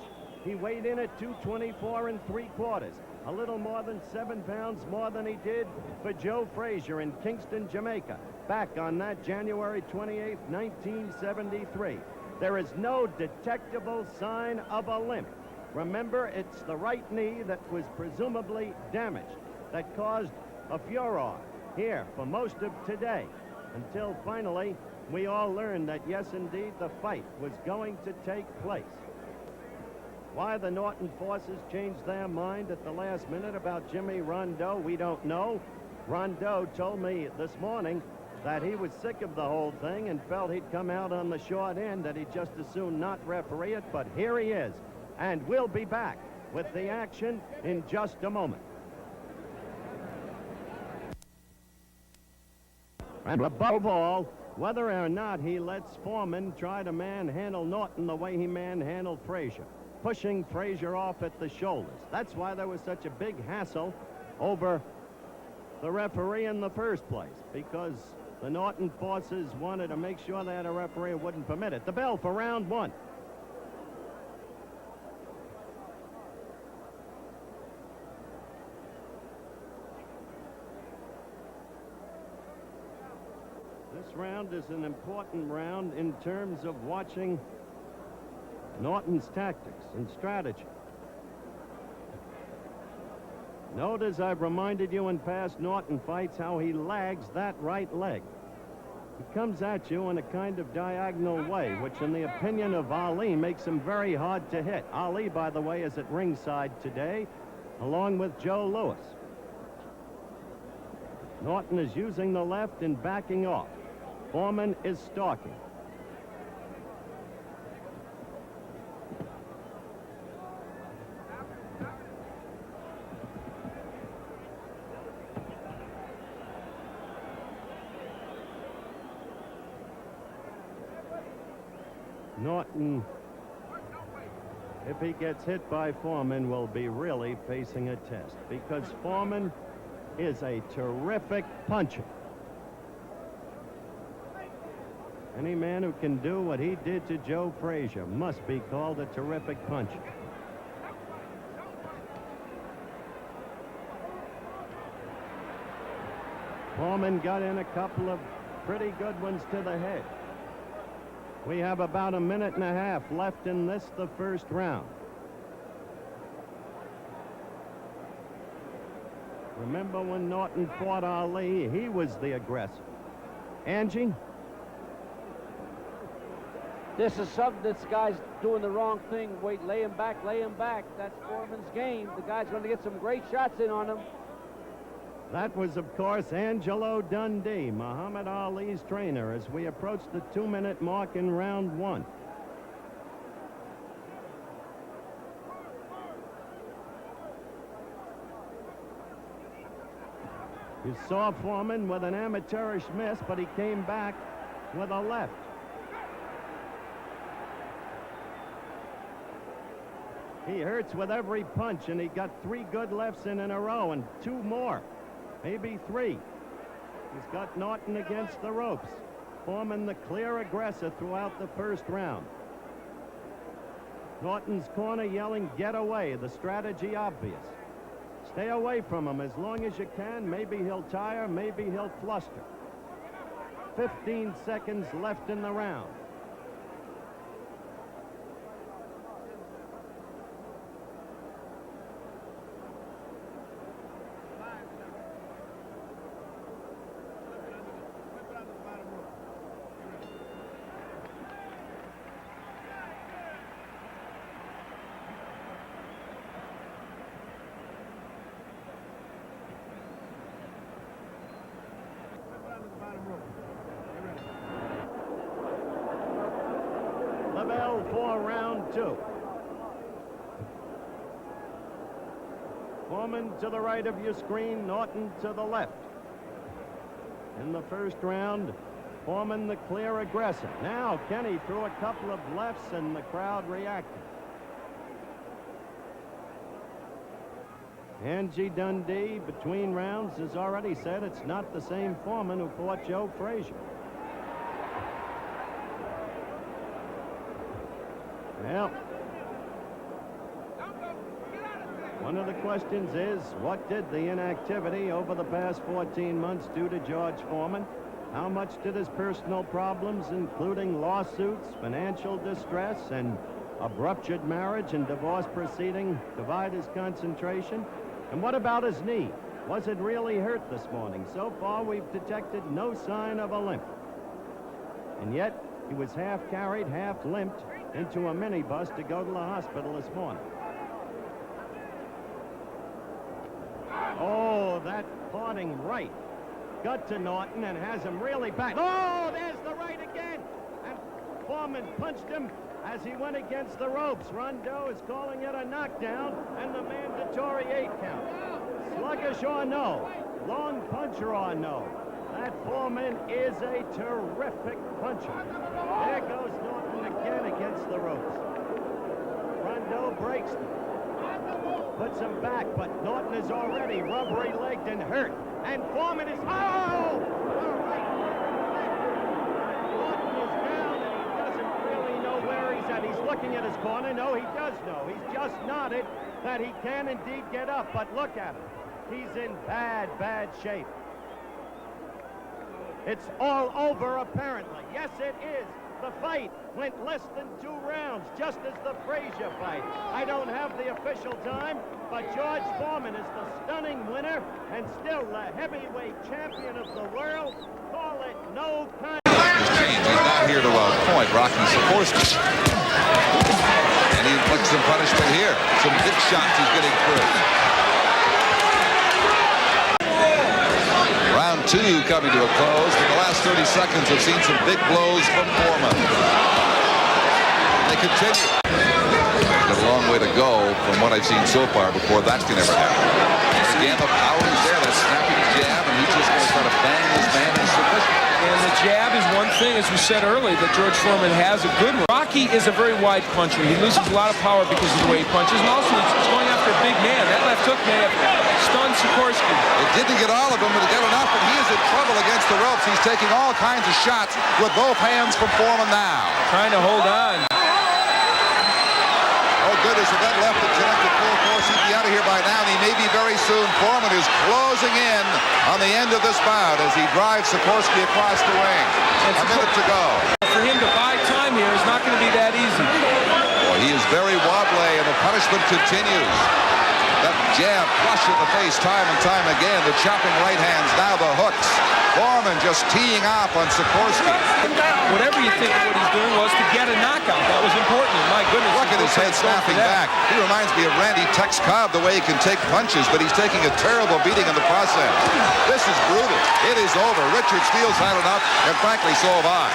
He weighed in at 224 3/4, a little more than 7 pounds more than he did for Joe Frazier in Kingston, Jamaica, back on that January 28, 1973. There is no detectable sign of a limp. Remember, it's the right knee that was presumably damaged, that caused a furor here for most of today, until finally we all learned that, yes, indeed, the fight was going to take place. Why the Norton forces changed their mind at the last minute about Jimmy Rondeau, we don't know. Rondeau told me this morning that he was sick of the whole thing and felt he'd come out on the short end, that he'd just as soon not referee it, but here he is. And we'll be back with the action in just a moment. And above all, whether or not he lets Foreman try to manhandle Norton the way he manhandled Frazier, pushing Frazier off at the shoulders. That's why there was such a big hassle over the referee in the first place, because the Norton forces wanted to make sure that a referee wouldn't permit it. The bell for round 1. This round is an important round in terms of watching Norton's tactics and strategy. Note, as I've reminded you in past Norton fights, how he lags that right leg. He comes at you in a kind of diagonal way, which in the opinion of Ali makes him very hard to hit. Ali, by the way, is at ringside today, along with Joe Louis. Norton is using the left and backing off. Foreman is stalking. Norton, if he gets hit by Foreman, will be really facing a test, because Foreman is a terrific puncher. Any man who can do what he did to Joe Frazier must be called a terrific puncher. Foreman got in a couple of pretty good ones to the head. We have about a minute and a half left in this, the first round. Remember when Norton fought Ali, he was the aggressor. Angie? This is something this guy's doing the wrong thing. Wait, lay him back, lay him back. That's Foreman's game. The guy's going to get some great shots in on him. That was, of course, Angelo Dundee, Muhammad Ali's trainer, as we approach the 2-minute mark in round 1. You saw Foreman with an amateurish miss, but he came back with a left. He hurts with every punch, and he got 3 good lefts in a row, and 2 more, maybe 3. He's got Norton against the ropes. Foreman the clear aggressor throughout the first round. Norton's corner yelling, "Get away." The strategy obvious. Stay away from him as long as you can. Maybe he'll tire, maybe he'll fluster. 15 seconds left in the round. The bell for round 2. Foreman to the right of your screen, Norton to the left. In the first round, Foreman the clear aggressor. Now Kenny threw a couple of lefts and the crowd reacted. Angie Dundee, between rounds, has already said it's not the same Foreman who fought Joe Frazier. Well, one of the questions is, what did the inactivity over the past 14 months do to George Foreman? How much did his personal problems, including lawsuits, financial distress, and a ruptured marriage and divorce proceeding, divide his concentration? And what about his knee? Was it really hurt this morning? So far, we've detected no sign of a limp. And yet, he was half carried, half limped into a minibus to go to the hospital this morning. Oh, that parting right got to Norton and has him really back. Oh, there's the right again. And Foreman punched him as he went against the ropes. Rondeau is calling it a knockdown and the mandatory 8 count. Sluggish or no, long puncher or no, that Foreman is a terrific puncher. There goes Norton again against the ropes. Rondeau breaks them, puts him back, but Norton is already rubbery-legged and hurt. And Foreman is, oh! All right. Norton is down and he doesn't really know where he's at. He's looking at his corner. No, he does know. He's just nodded that he can indeed get up, but look at him. He's in bad, bad shape. It's all over, apparently. Yes, it is. The fight went less than 2 rounds, just as the Frazier fight. I don't have the official time, but George Foreman is the stunning winner and still the heavyweight champion of the world. Call it no contest. He's not here to point Rocky Sikorsky. And he inflicts some punishment here. Some big shots he's getting through. Round 2 coming to a close. In the last 30 seconds, have seen some big blows from Foreman. They continue. Got a long way to go from what I've seen so far before that can ever happen. Again, the power is there. That snapping jab, and he's just going to try to bang this man in submission. And the jab is one thing, as we said earlier, that George Foreman has a good one. Rocky is a very wide puncher. He loses a lot of power because of the way he punches, and also he's going after a big man. That left hook may have stunned Sikorsky. It didn't get all of them, but it got enough, and he is in trouble against the ropes. He's taking all kinds of shots with both hands from Foreman now. Trying to hold on. Oh, goodness, if that left had connected full force, he'd be out of here by now, and he may be very soon. Foreman is closing in on the end of this bout as he drives Sikorsky across the ring. A minute to go. For him to buy time here is not going to be that easy. Well, he is very wobbly, and the punishment continues. That jab flush in the face time and time again. The chopping right hands, now the hooks. Foreman just teeing off on Sikorsky. Whatever you think of what he's doing was to get a knockout. That was important. My goodness. Look at his head snapping back. He reminds me of Randy Tex Cobb, the way he can take punches, but he's taking a terrible beating in the process. This is brutal. It is over. Richard Steele's had enough, and frankly, so have I.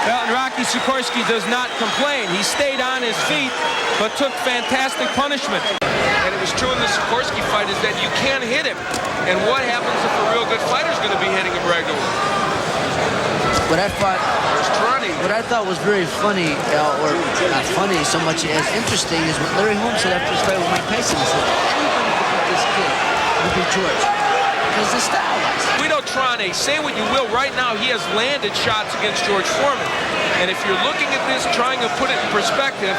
Well, and Rocky Sikorsky does not complain. He stayed on his feet, but took fantastic punishment. and it was true in the Sikorsky fight, is that you can't hit him. And what happens if a real good fighter is going to be hitting him regularly? What I thought, There's Trunny. what I thought was very funny, or not funny so much as interesting, is what Larry Holmes said after his fight with Mike Tyson. He said, anybody could beat this kid, would beat George. Because the style was. Guido Trane, say what you will, right now he has landed shots against George Foreman. And if you're looking at this, trying to put it in perspective,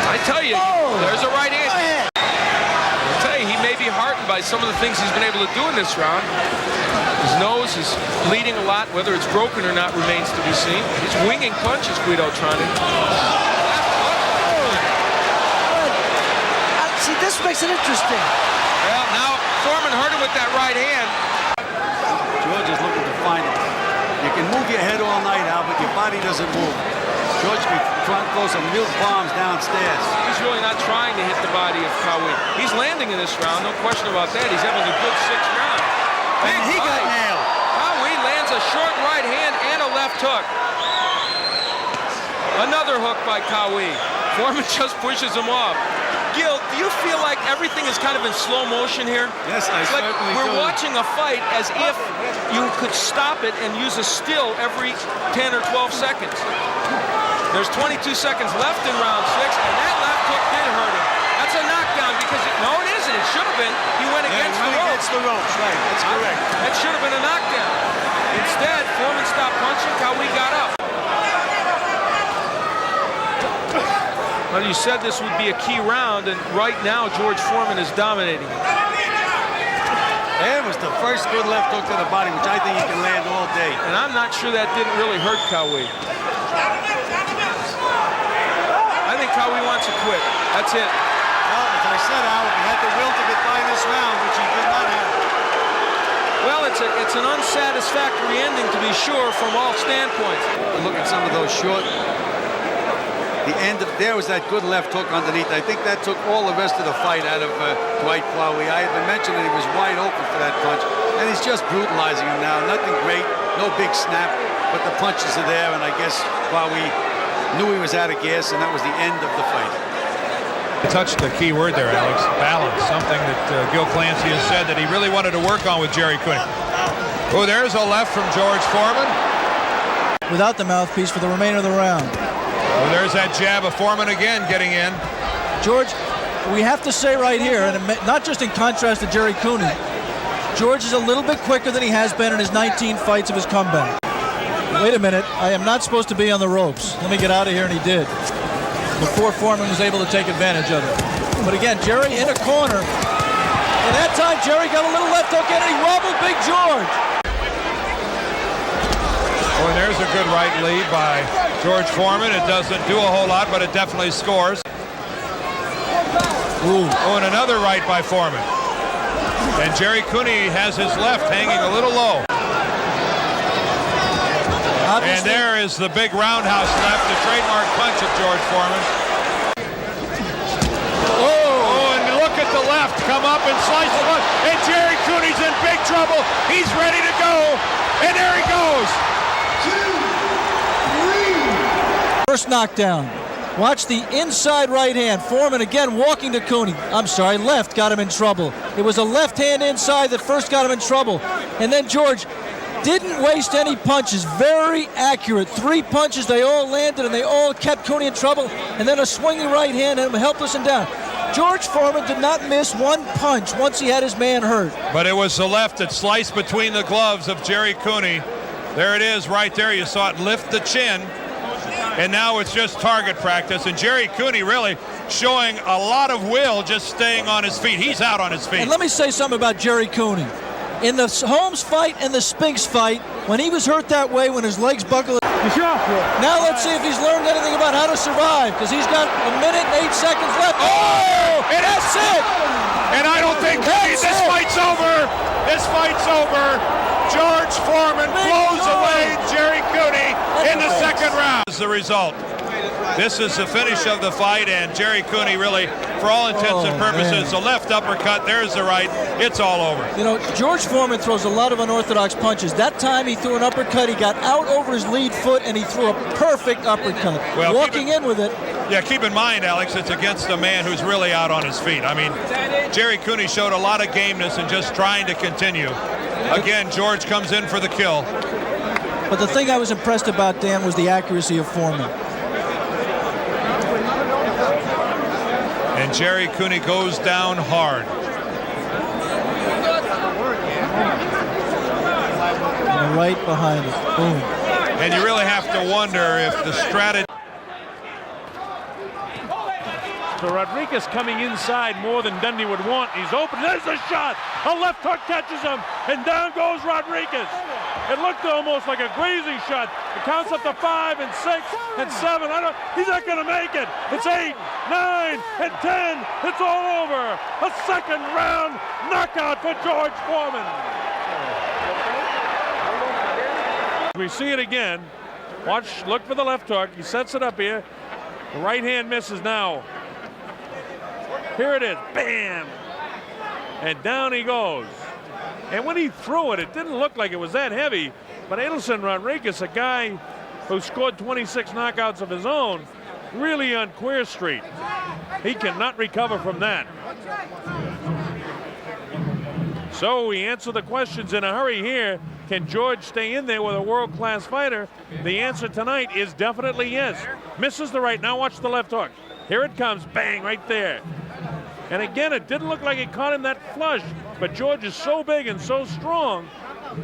I tell you, there's a right hand. I'll tell you, he may be heartened by some of the things he's been able to do in this round. His nose is bleeding a lot. Whether it's broken or not remains to be seen. He's winging punches, Guido Trane. See, this makes it interesting. Well, now Foreman hurt him with that right hand. George is looking to find it. You can move your head all night, Al, but your body doesn't move. George can throw some milk bombs downstairs. He's really not trying to hit the body of Kawi. He's landing in this round, no question about that. He's having a good 6th round. And he got nailed. Kawi lands a short right hand and a left hook. Another hook by Kawi. Foreman just pushes him off. Gil, do you feel like everything is kind of in slow motion here? Yes, I It's like certainly we're do. watching a fight as if you could stop it and use a still every 10 or 12 seconds. There's 22 seconds left in round 6, and that left hook did hurt him. That's a knockdown because no, it isn't. It should have been. He went against the ropes. Against the ropes, right. That's correct. That should have been a knockdown. Instead, Foreman stopped punching. Kawi got up. Well, you said this would be a key round, and right now George Foreman is dominating. That was the first good left hook to the body, which I think he can land all day. And I'm not sure that didn't really hurt Kawi. I think Kawi wants to quit. That's it. Well, as I said, Al, he had the will to get by this round, which he did not have. Well, it's an unsatisfactory ending, to be sure, from all standpoints. Look at some of those short. The end of there was that good left hook underneath. I think that took all the rest of the fight out of Dwight Kawi. I had been mentioning he was wide open for that punch, and he's just brutalizing him now. Nothing great, no big snap, but the punches are there, and I guess Kawi knew he was out of gas, and that was the end of the fight. You touched the key word there, Alex. Balance, something that Gil Clancy has said that he really wanted to work on with Jerry Cooney. Oh, there's a left from George Foreman. Without the mouthpiece for the remainder of the round. Oh, there's that jab of Foreman again getting in. George, we have to say right here, and not just in contrast to Jerry Cooney, George is a little bit quicker than he has been in his 19 fights of his comeback. Wait a minute, I am not supposed to be on the ropes. Let me get out of here, and he did. Before Foreman was able to take advantage of it. But again, Jerry in a corner. And that time, Jerry got a little left hook in, and he wobbled Big George. Oh, and there's a good right lead by George Foreman. It doesn't do a whole lot, but it definitely scores. Ooh. Oh, and another right by Foreman. And Jerry Cooney has his left hanging a little low. And there is the big roundhouse left, the trademark punch of George Foreman. Oh, and look at the left come up and slice the left. And Jerry Cooney's in big trouble. He's ready to go. And there he goes. 2, 3. First knockdown. Watch the inside right hand. Foreman again walking to Cooney. I'm sorry, left got him in trouble. It was a left hand inside that first got him in trouble. And then George didn't waste any punches. Very accurate. 3 punches, they all landed, and they all kept Cooney in trouble. And then a swinging right hand and him helpless and down. George Foreman did not miss one punch once he had his man hurt. But it was the left that sliced between the gloves of Jerry Cooney. There it is right there. You saw it lift the chin. And now it's just target practice. And Jerry Cooney really showing a lot of will just staying on his feet. He's out on his feet. And let me say something about Jerry Cooney. In the Holmes fight and the Spinks fight, when he was hurt that way, when his legs buckled. Now let's see if he's learned anything about how to survive, because he's got 1 minute and 8 seconds left. Oh! And that's it! And I don't think this fight's over. This fight's over. George Foreman blows away Jerry Cooney in the second round. Is the result. This is the finish of the fight, and Jerry Cooney really, for all intents and purposes, the left uppercut, there's the right, it's all over. You know, George Foreman throws a lot of unorthodox punches. That time he threw an uppercut, he got out over his lead foot, and he threw a perfect uppercut. Well, walking in with it. Yeah, keep in mind, Alex, it's against a man who's really out on his feet. I mean, Jerry Cooney showed a lot of gameness and just trying to continue. Again, George comes in for the kill. But the thing I was impressed about, Dan, was the accuracy of Foreman. And Jerry Cooney goes down hard. And right behind it. Boom. And you really have to wonder if the strategy... So Rodriguez coming inside more than Dundee would want. He's open. There's a shot. A left hook catches him, and down goes Rodriguez. It looked almost like a grazing shot. It counts up to 5 and 6 and 7. He's not going to make it. It's 8, 9, and 10. It's all over. A second round knockout for George Foreman. We see it again. Watch, look for the left hook. He sets it up here. The right hand misses now. Here it is, bam! And down he goes. And when he threw it, it didn't look like it was that heavy, but Adelson Rodriguez, a guy who scored 26 knockouts of his own, really on Queer Street. He cannot recover from that. So we answer the questions in a hurry here. Can George stay in there with a world-class fighter? The answer tonight is definitely yes. Misses the right, now watch the left hook. Here it comes, bang, right there. And again, it didn't look like it caught him that flush, but George is so big and so strong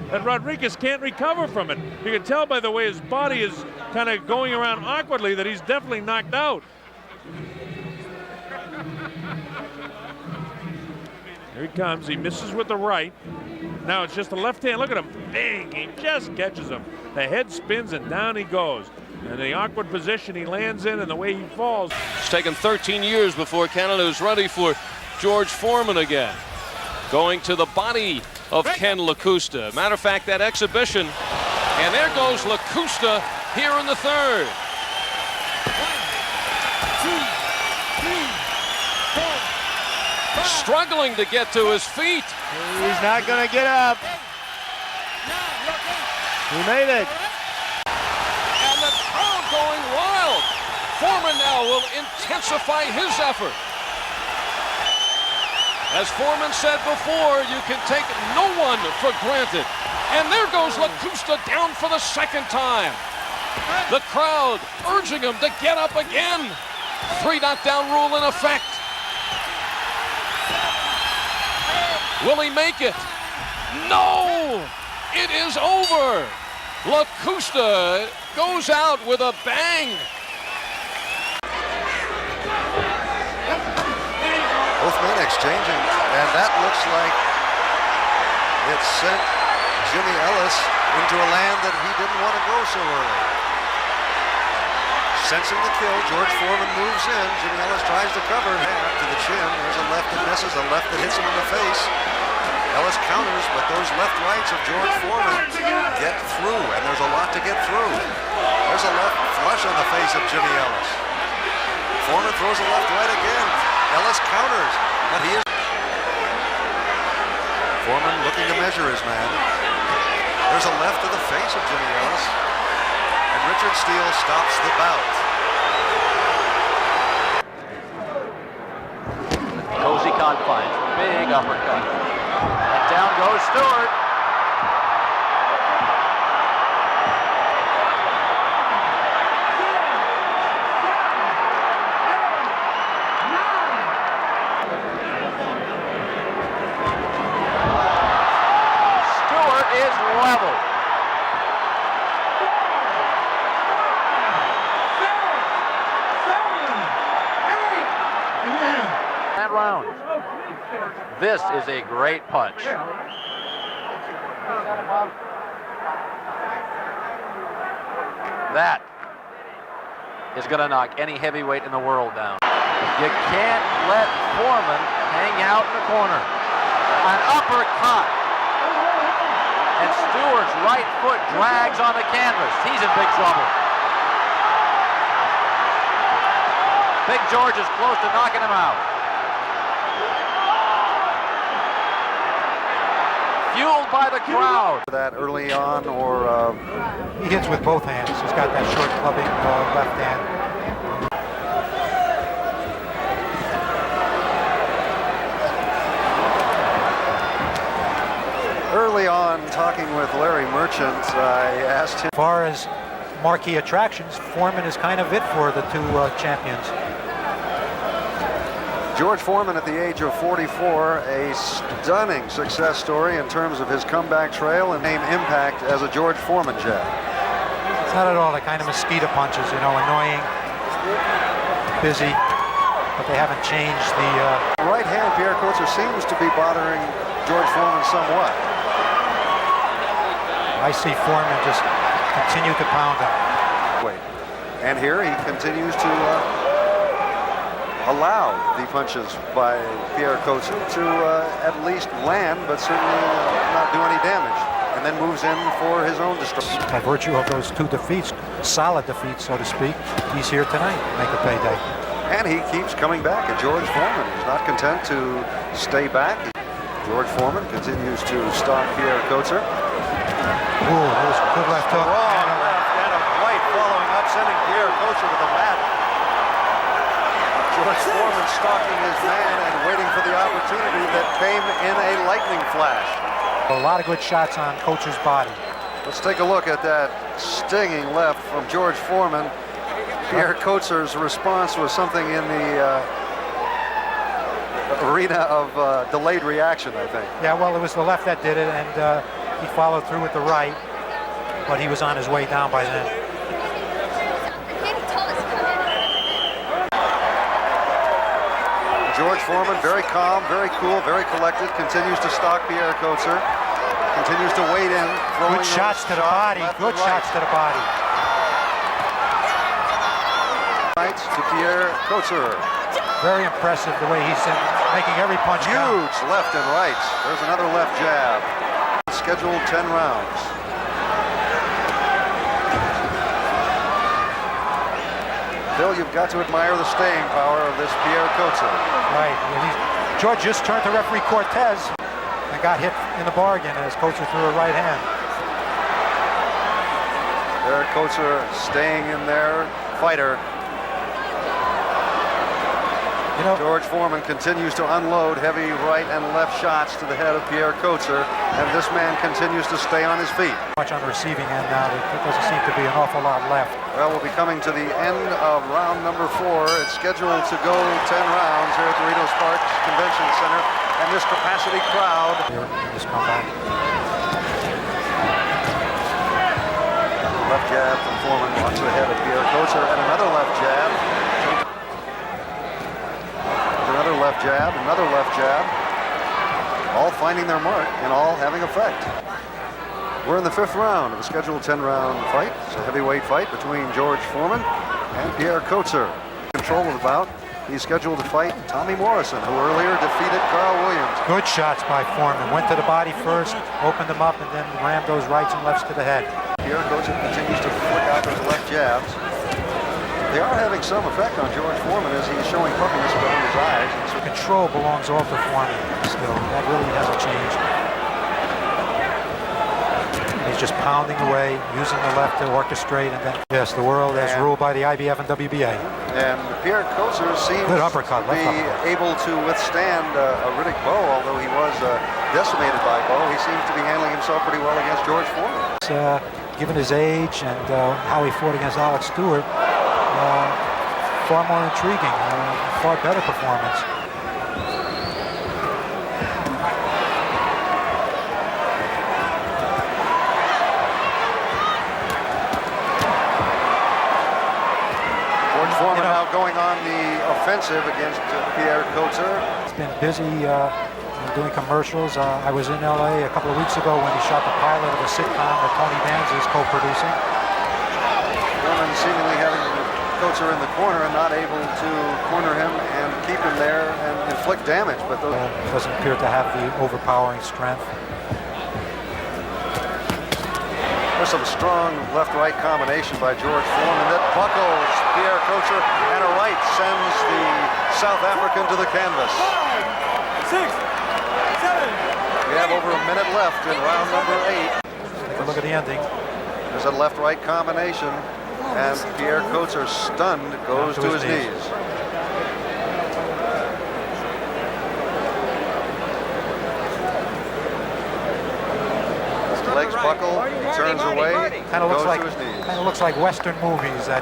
that Rodriguez can't recover from it. You can tell by the way his body is kind of going around awkwardly that he's definitely knocked out. Here he comes, he misses with the right. Now it's just the left hand, look at him, bang, he just catches him. The head spins and down he goes. And the awkward position he lands in and the way he falls. It's taken 13 years before Canada is ready for George Foreman again. Going to the body of Ken LaCusta. Matter of fact, that exhibition, and there goes LaCusta here in the third. 1, 2, 3, 4, 5. Struggling to get to his feet. He's not going to get up. He made it. Going wild. Foreman now will intensify his effort. As Foreman said before, you can take no one for granted. And there goes LaCusta down for the second time. The crowd urging him to get up again. 3 knockdown rule in effect. Will he make it? No! It is over. LaCusta goes out with a bang. Both men exchanging, and that looks like it sent Jimmy Ellis into a land that he didn't want to go so early. Sensing the kill, George Foreman moves in. Jimmy Ellis tries to cover. To the chin. There's a left that misses, a left that hits him in the face. Ellis counters, but those left rights of George Foreman get through, and there's a lot to get through. There's a left flush on the face of Jimmy Ellis. Foreman throws a left right again. Ellis counters, but he is... Foreman looking to measure his man. There's a left to the face of Jimmy Ellis, and Richard Steele stops the bout. Cozy confines, big uppercut. And down goes Stewart. Stewart is level. That round. This is a great punch. That is going to knock any heavyweight in the world down. You can't let Foreman hang out in the corner. An uppercut. And Stewart's right foot drags on the canvas. He's in big trouble. Big George is close to knocking him out. Fueled by the crowd. That early on, or he hits with both hands. He's got that short clubbing left hand. early on, talking with Larry Merchant, I asked him. As far as marquee attractions, Foreman is kind of it for the two champions. George Foreman at the age of 44, a stunning success story in terms of his comeback trail and name impact as a George Foreman jab. It's not at all the kind of mosquito punches, you know, annoying, busy, but they haven't changed the... Right hand, Pierre Coetzer seems to be bothering George Foreman somewhat. I see Foreman just continue to pound him. Wait, and here he continues to allow the punches by Pierre Coetzer to at least land, but certainly not do any damage, and then moves in for his own destruction. By virtue of those two defeats, solid defeats, so to speak, he's here tonight to make a payday. And he keeps coming back at George Foreman. He's not content to stay back. George Foreman continues to stalk Pierre Coetzer. Ooh, that was a good left hook. Wrong left and a right following up, sending Pierre Coetzer to the mat. George Foreman stalking his man and waiting for the opportunity that came in a lightning flash. A lot of good shots on Coetzer's body. Let's take a look at that stinging left from George Foreman. Pierre Coetzer's response was something in the arena of delayed reaction, I think. Yeah, well, it was the left that did it, and he followed through with the right, but he was on his way down by then. George Foreman, very calm, very cool, very collected, continues to stalk Pierre Coetzer, continues to wade in, throwing good shots to the body, good shots to the body. Rights to Pierre Coetzer. Very impressive the way he's making every punch count. Huge left and right. There's another left jab. Scheduled 10 rounds. Phil, you've got to admire the staying power of this Pierre Coetzer. Right. George just turned to referee Cortez and got hit in the bargain as Coetzer threw a right hand. Pierre Coetzer staying in there. Fighter. You know, George Foreman continues to unload heavy right and left shots to the head of Pierre Coetzer, and this man continues to stay on his feet. Much on the receiving end now. There doesn't seem to be an awful lot left. Well, we'll be coming to the end of round number 4. It's scheduled to go 10 rounds here at the Reno Sparks Convention Center, and this capacity crowd. This comeback. Left jab from Foreman onto the head of Pierre Coetzer, and another left jab. Another left jab, another left jab, all finding their mark and all having effect. We're in the 5th round of a scheduled 10-round fight. It's a heavyweight fight between George Foreman and Pierre Coetzer. Control of the bout. He's scheduled to fight Tommy Morrison, who earlier defeated Carl Williams. Good shots by Foreman. Went to the body first, opened him up, and then rammed those rights and lefts to the head. Pierre Coetzer continues to flick out those left jabs. They are having some effect on George Foreman as he's showing puffiness around his eyes. So control belongs all to Foreman still. That really hasn't changed. He's just pounding away, using the left to orchestrate, and then, yes, the world is ruled by the IBF and WBA. And Pierre Coetzer seems good uppercut, to be able to withstand a Riddick bow, although he was decimated by bow. He seems to be handling himself pretty well against George Foreman. Given his age and how he fought against Alex Stewart, far more intriguing, far better performance. George Foreman now going on the offensive against Pierre Coetzer. He's been busy doing commercials. I was in LA a couple of weeks ago when he shot the pilot of a sitcom that Tony Danza is co-producing. Foreman seemingly having Coetzer in the corner and not able to corner him and keep him there and inflict damage. But doesn't appear to have the overpowering strength. There's some strong left-right combination by George Foreman that buckles Pierre Coacher, and a right sends the South African to the canvas. 5, 6, 7. We have over a minute left in round number 8. Take a look at the ending. There's a left-right combination, and Pierre Coacher, stunned, goes to his knees. Legs buckle, he turns away, Kind of goes looks like to his knees. kind of looks like Western movies, that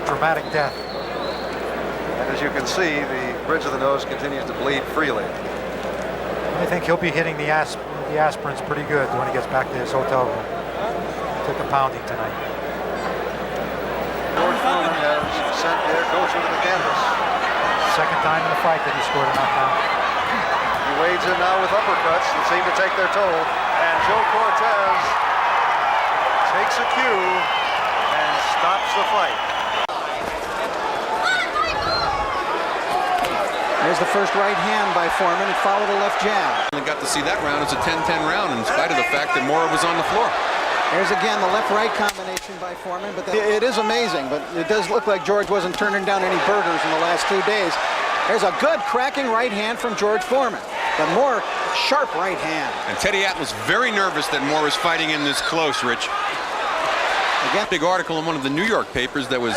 dramatic death. And as you can see, the bridge of the nose continues to bleed freely. I think he'll be hitting the aspirins pretty good when he gets back to his hotel room. Took a pounding tonight. George Foreman has sent Pierre Coacher to the canvas. Second time in the fight that he scored a knockdown. He wades in now with uppercuts that seem to take their toll. And Joe Cortez takes a cue and stops the fight. There's the first right hand by Foreman. It followed a left jab. I got to see that round. It's a 10-10 round in spite of the fact that Mora was on the floor. There's again the left-right combination by Foreman, but it is amazing. But it does look like George wasn't turning down any burgers in the last 2 days. There's a good cracking right hand from George Foreman. But more sharp right hand. And Teddy Atlas very nervous that Mora is fighting in this close, Rich. Again, big article in one of the New York papers that was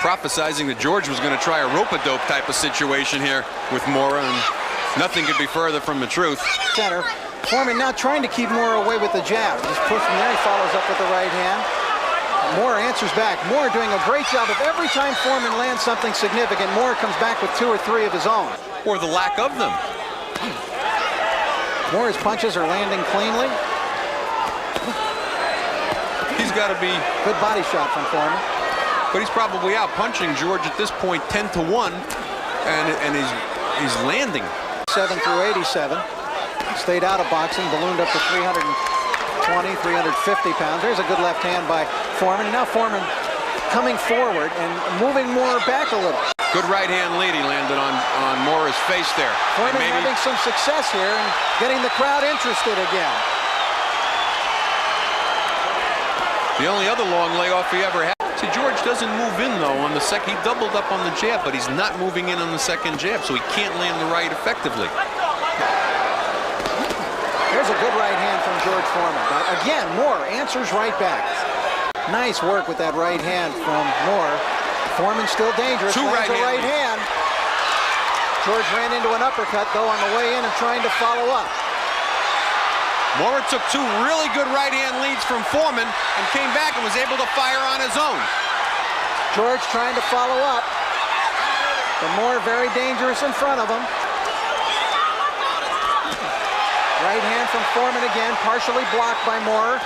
prophesizing that George was going to try a rope-a-dope type of situation here with Mora, and nothing could be further from the truth. Center. Foreman now trying to keep Mora away with the jab. Just push from there, he follows up with the right hand. Mora answers back. Mora doing a great job of every time Foreman lands something significant, Mora comes back with 2 or 3 of his own. Or the lack of them. Mora's punches are landing cleanly. He's got to be... Good body shot from Foreman. But he's probably out punching George at this point 10-1, and he's landing. 7 through 87. Stayed out of boxing, ballooned up to 320, 350 pounds. There's a good left hand by Foreman. And now Foreman coming forward and moving Mora back a little. Good right hand lead he landed on Mora's face there. Foreman having some success here and getting the crowd interested again. The only other long layoff he ever had. See, George doesn't move in, though, on the second. He doubled up on the jab, but he's not moving in on the second jab, so he can't land the right effectively. There's a good right hand from George Foreman. But again, Moore answers right back. Nice work with that right hand from Moore. Foreman still dangerous. Two lands a right leads. hand. George ran into an uppercut, though, on the way in and trying to follow up. Mora took 2 really good right-hand leads from Foreman and came back and was able to fire on his own. George trying to follow up. But Moore very dangerous in front of him. Right hand from Foreman again, partially blocked by Moore.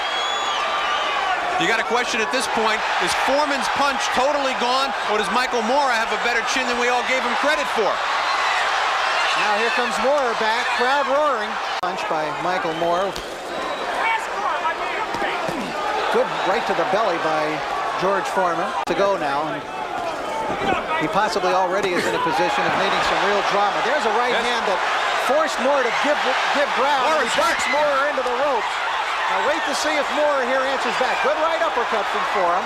You got a question at this point, is Foreman's punch totally gone, or does Michael Mora have a better chin than we all gave him credit for? Now here comes Mora back, crowd roaring. Punch by Michael Mora. Good right to the belly by George Foreman. To go now. He possibly already is in a position of needing some real drama. There's a right hand that forced Mora to give ground. He backs Mora into the ropes. Now wait to see if Mora here answers back. Good right uppercut from Foreman.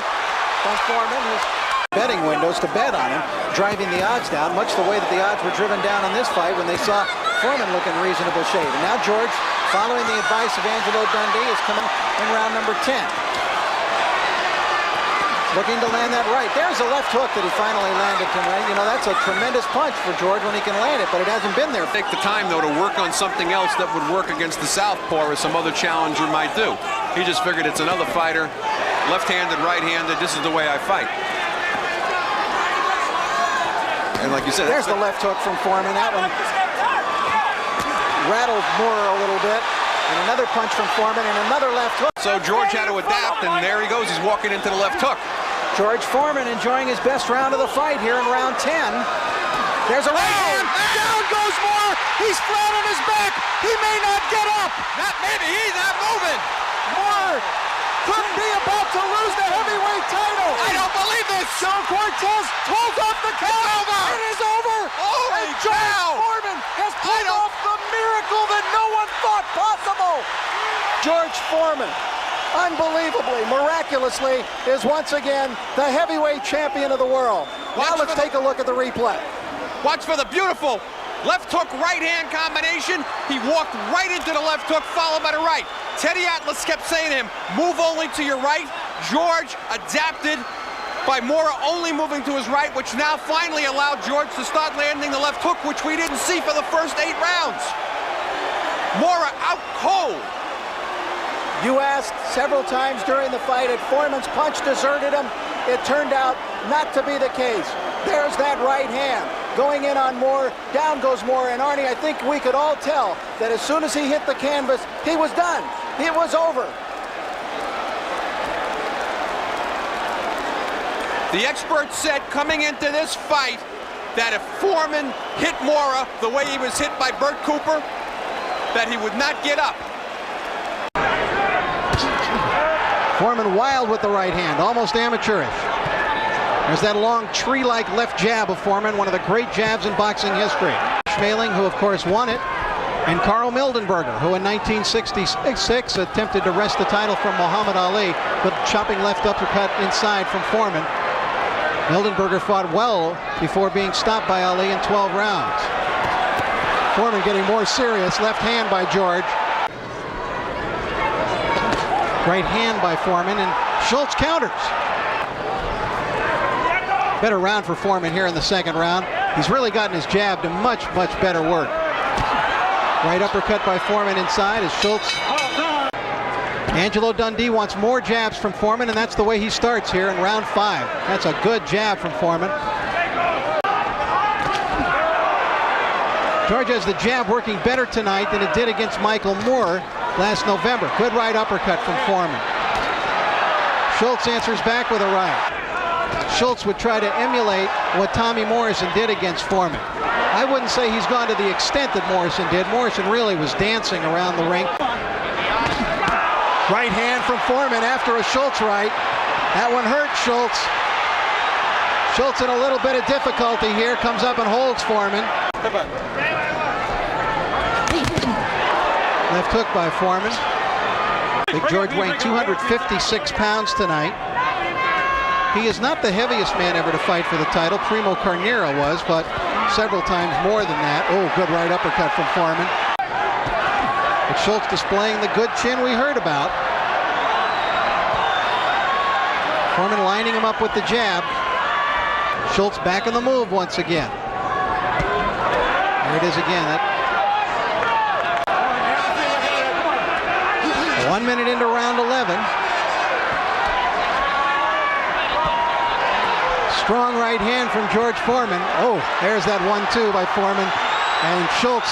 His betting windows to bet on him, driving the odds down, much the way that the odds were driven down in this fight when they saw Foreman look in reasonable shape. And now George, following the advice of Angelo Dundee, is coming in round number 10. Looking to land that right. There's a left hook that he finally landed tonight. You know, that's a tremendous punch for George when he can land it, but it hasn't been there. Take the time, though, to work on something else that would work against the southpaw as some other challenger might do. He just figured it's another fighter, left-handed, right-handed, this is the way I fight. And like you said, there's the left hook from Foreman. That one rattled Mora a little bit. And another punch from Foreman and another left hook. So George had to adapt, and there he goes. He's walking into the left hook. George Foreman enjoying his best round of the fight here in round 10. There's a right hand. Down goes Mora. He's flat on his back. He may not get up. Not maybe. He's not moving. Mora could be about to lose the heavyweight title. I don't believe this. Joe Cortez pulls off the count. It's over. It is over. Holy and George Foreman has pulled off the miracle that no one thought possible. George Foreman unbelievably, miraculously, is once again the heavyweight champion of the world. Now let's take a look at the replay. Watch for the beautiful left hook, right hand combination. He walked right into the left hook, followed by the right. Teddy Atlas kept saying to him, move only to your right. George adapted by Mora only moving to his right, which now finally allowed George to start landing the left hook, which we didn't see for the first 8 rounds. Mora out cold. You asked several times during the fight if Foreman's punch deserted him. It turned out not to be the case. There's that right hand going in on Moore. Down goes Moore. And Arnie, I think we could all tell that as soon as he hit the canvas, he was done. It was over. The experts said coming into this fight that if Foreman hit Mora the way he was hit by Bert Cooper, that he would not get up. Foreman wild with the right hand, almost amateurish. There's that long tree-like left jab of Foreman, one of the great jabs in boxing history. Schmeling, who of course won it, and Carl Mildenberger, who in 1966 attempted to wrest the title from Muhammad Ali, but chopping left uppercut inside from Foreman. Mildenberger fought well before being stopped by Ali in 12 rounds. Foreman getting more serious, left hand by George. Right hand by Foreman, and Schultz counters. Better round for Foreman here in the second round. He's really gotten his jab to much, much better work. Right uppercut by Foreman inside as Schultz. Angelo Dundee wants more jabs from Foreman, and that's the way he starts here in round 5. That's a good jab from Foreman. George has the jab working better tonight than it did against Michael Moore last November. Good right uppercut from Foreman. Schultz answers back with a right. Schultz would try to emulate what Tommy Morrison did against Foreman. I wouldn't say he's gone to the extent that Morrison did. Morrison really was dancing around the ring. Right hand from Foreman after a Schultz right. That one hurt Schultz. Schultz in a little bit of difficulty here. Comes up and holds Foreman. Left hook by Foreman. Big George weighing 256 pounds tonight. He is not the heaviest man ever to fight for the title. Primo Carnera was, but several times more than that. Oh, good right uppercut from Foreman. But Schultz displaying the good chin we heard about. Foreman lining him up with the jab. Schultz back in the move once again. There it is again. 1 minute into round 11. Strong right hand from George Foreman. Oh, there's that 1-2 by Foreman. And Schultz.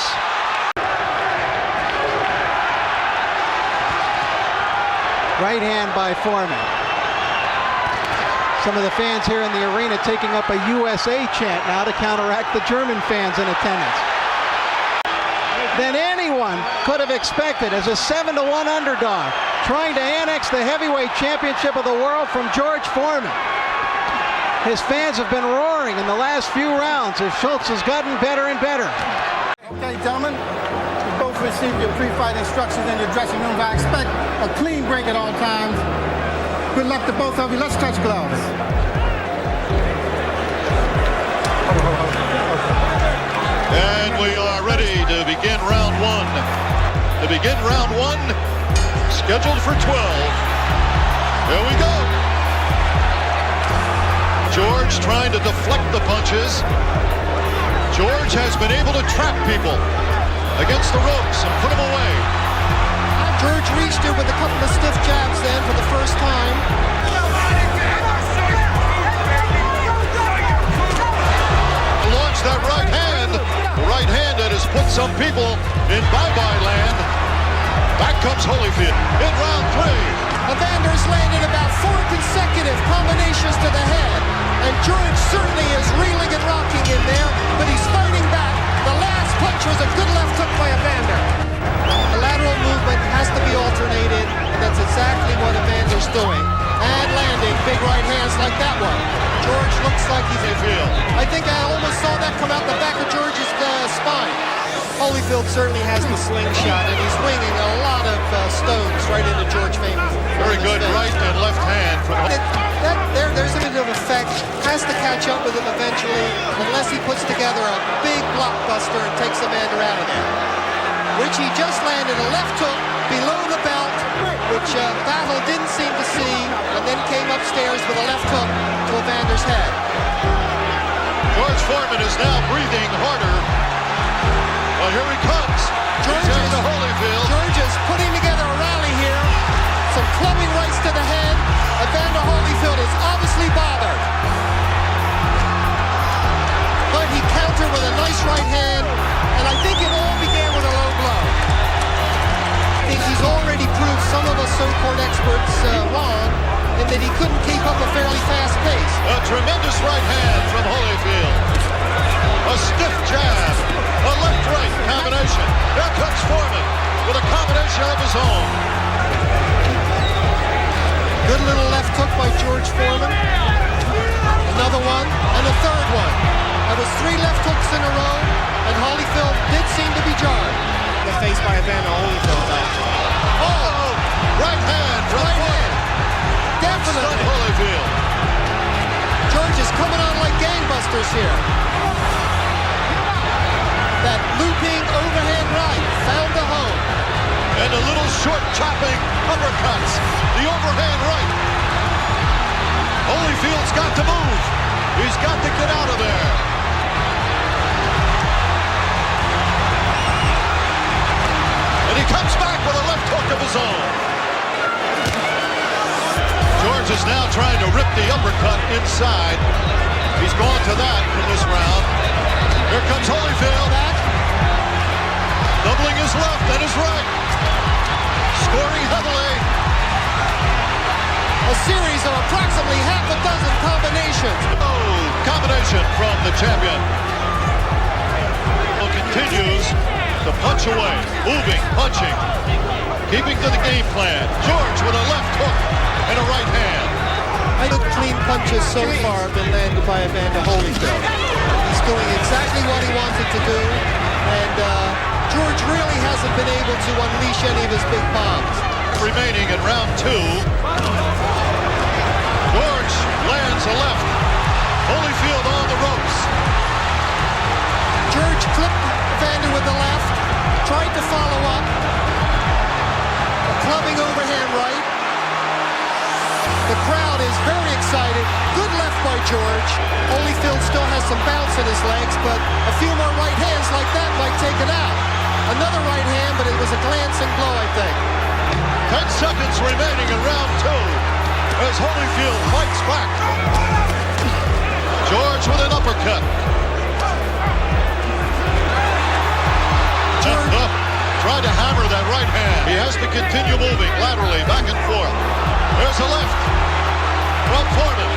Right hand by Foreman. Some of the fans here in the arena taking up a USA chant now to counteract the German fans in attendance. Than anyone could have expected as a 7-1 underdog, trying to annex the heavyweight championship of the world from George Foreman. His fans have been roaring in the last few rounds as Schultz has gotten better and better. Okay, gentlemen, you both received your pre-fight instructions in your dressing rooms. I expect a clean break at all times. Good luck to both of you. Let's touch gloves. And we are ready to begin round 1. To begin round 1, scheduled for 12. Here we go. George trying to deflect the punches. George has been able to trap people against the ropes and put them away. George reached it with a couple of stiff jabs then for the first time. Launched that right hand. The right hand that has put some people in bye-bye land. Back comes Holyfield in round 3. Evander's landed about 4 consecutive combinations to the head. And George certainly is reeling and rocking in there, but he's fighting back. The last punch was a good left hook by Evander. The lateral movement has to be alternated, and that's exactly what Evander's doing. And landing big right hands like that one. George looks like he's in field. I think I almost saw that come out the back of George's spine. Holyfield Holyfield certainly has the slingshot, and he's winging a lot of stones right into George Foreman. Very good right and left hand from There's a bit of effect. Has to catch up with him eventually, unless he puts together a big blockbuster and takes Evander out of there. Which he just landed a left hook below the belt, which Battle didn't seem to see, and then came upstairs with a left hook to Evander's head. George Foreman is now breathing harder. Well, here he comes. George is putting together a rally here. Some clubbing rights to the head. Evander Holyfield is obviously bothered. But he countered with a nice right hand, and I think it all began with a low blow. I think he's already proved some of us so-called experts wrong, in that he couldn't keep up a fairly fast pace. A tremendous right hand from Holyfield. A stiff jab. A left-right combination. Here comes Foreman with a combination of his own. Good little left hook by George Foreman. Another one, and a third one. That was 3 left hooks in a row, and Holyfield did seem to be jarred. The face by Evander Holyfield. Oh! Right hand from Foreman. Definitely. Holyfield. George is coming on like gangbusters here. That looping overhand right found the home. And a little short chopping uppercuts. The overhand right. Holyfield's got to move. He's got to get out of there. And he comes back with a left hook of his own. George is now trying to rip the uppercut inside. He's gone to that in this round. Here comes Holyfield. Doubling his left and his right. Scoring heavily. A series of approximately half a dozen combinations. Oh, combination from the champion. Continues to punch away. Moving, punching. Keeping to the game plan. George with a left hook and a right hand. I think clean punches so far have been landed by Evander Holyfield. He's doing exactly what he wanted to do, and George really hasn't been able to unleash any of his big bombs. Remaining in round 2. George lands a left. Holyfield on the ropes. George clipped Evander with the left, tried to follow up. A clubbing overhand right. The crowd is very excited. Good left by George. Holyfield still has some bounce in his legs, but a few more right hands like that might take it out. Another right hand, but it was a glancing blow, I think. 10 seconds remaining in round 2 as Holyfield fights back. George with an uppercut. George tried to hammer that right hand. He has to continue moving laterally, back and forth. There's a left from Foreman.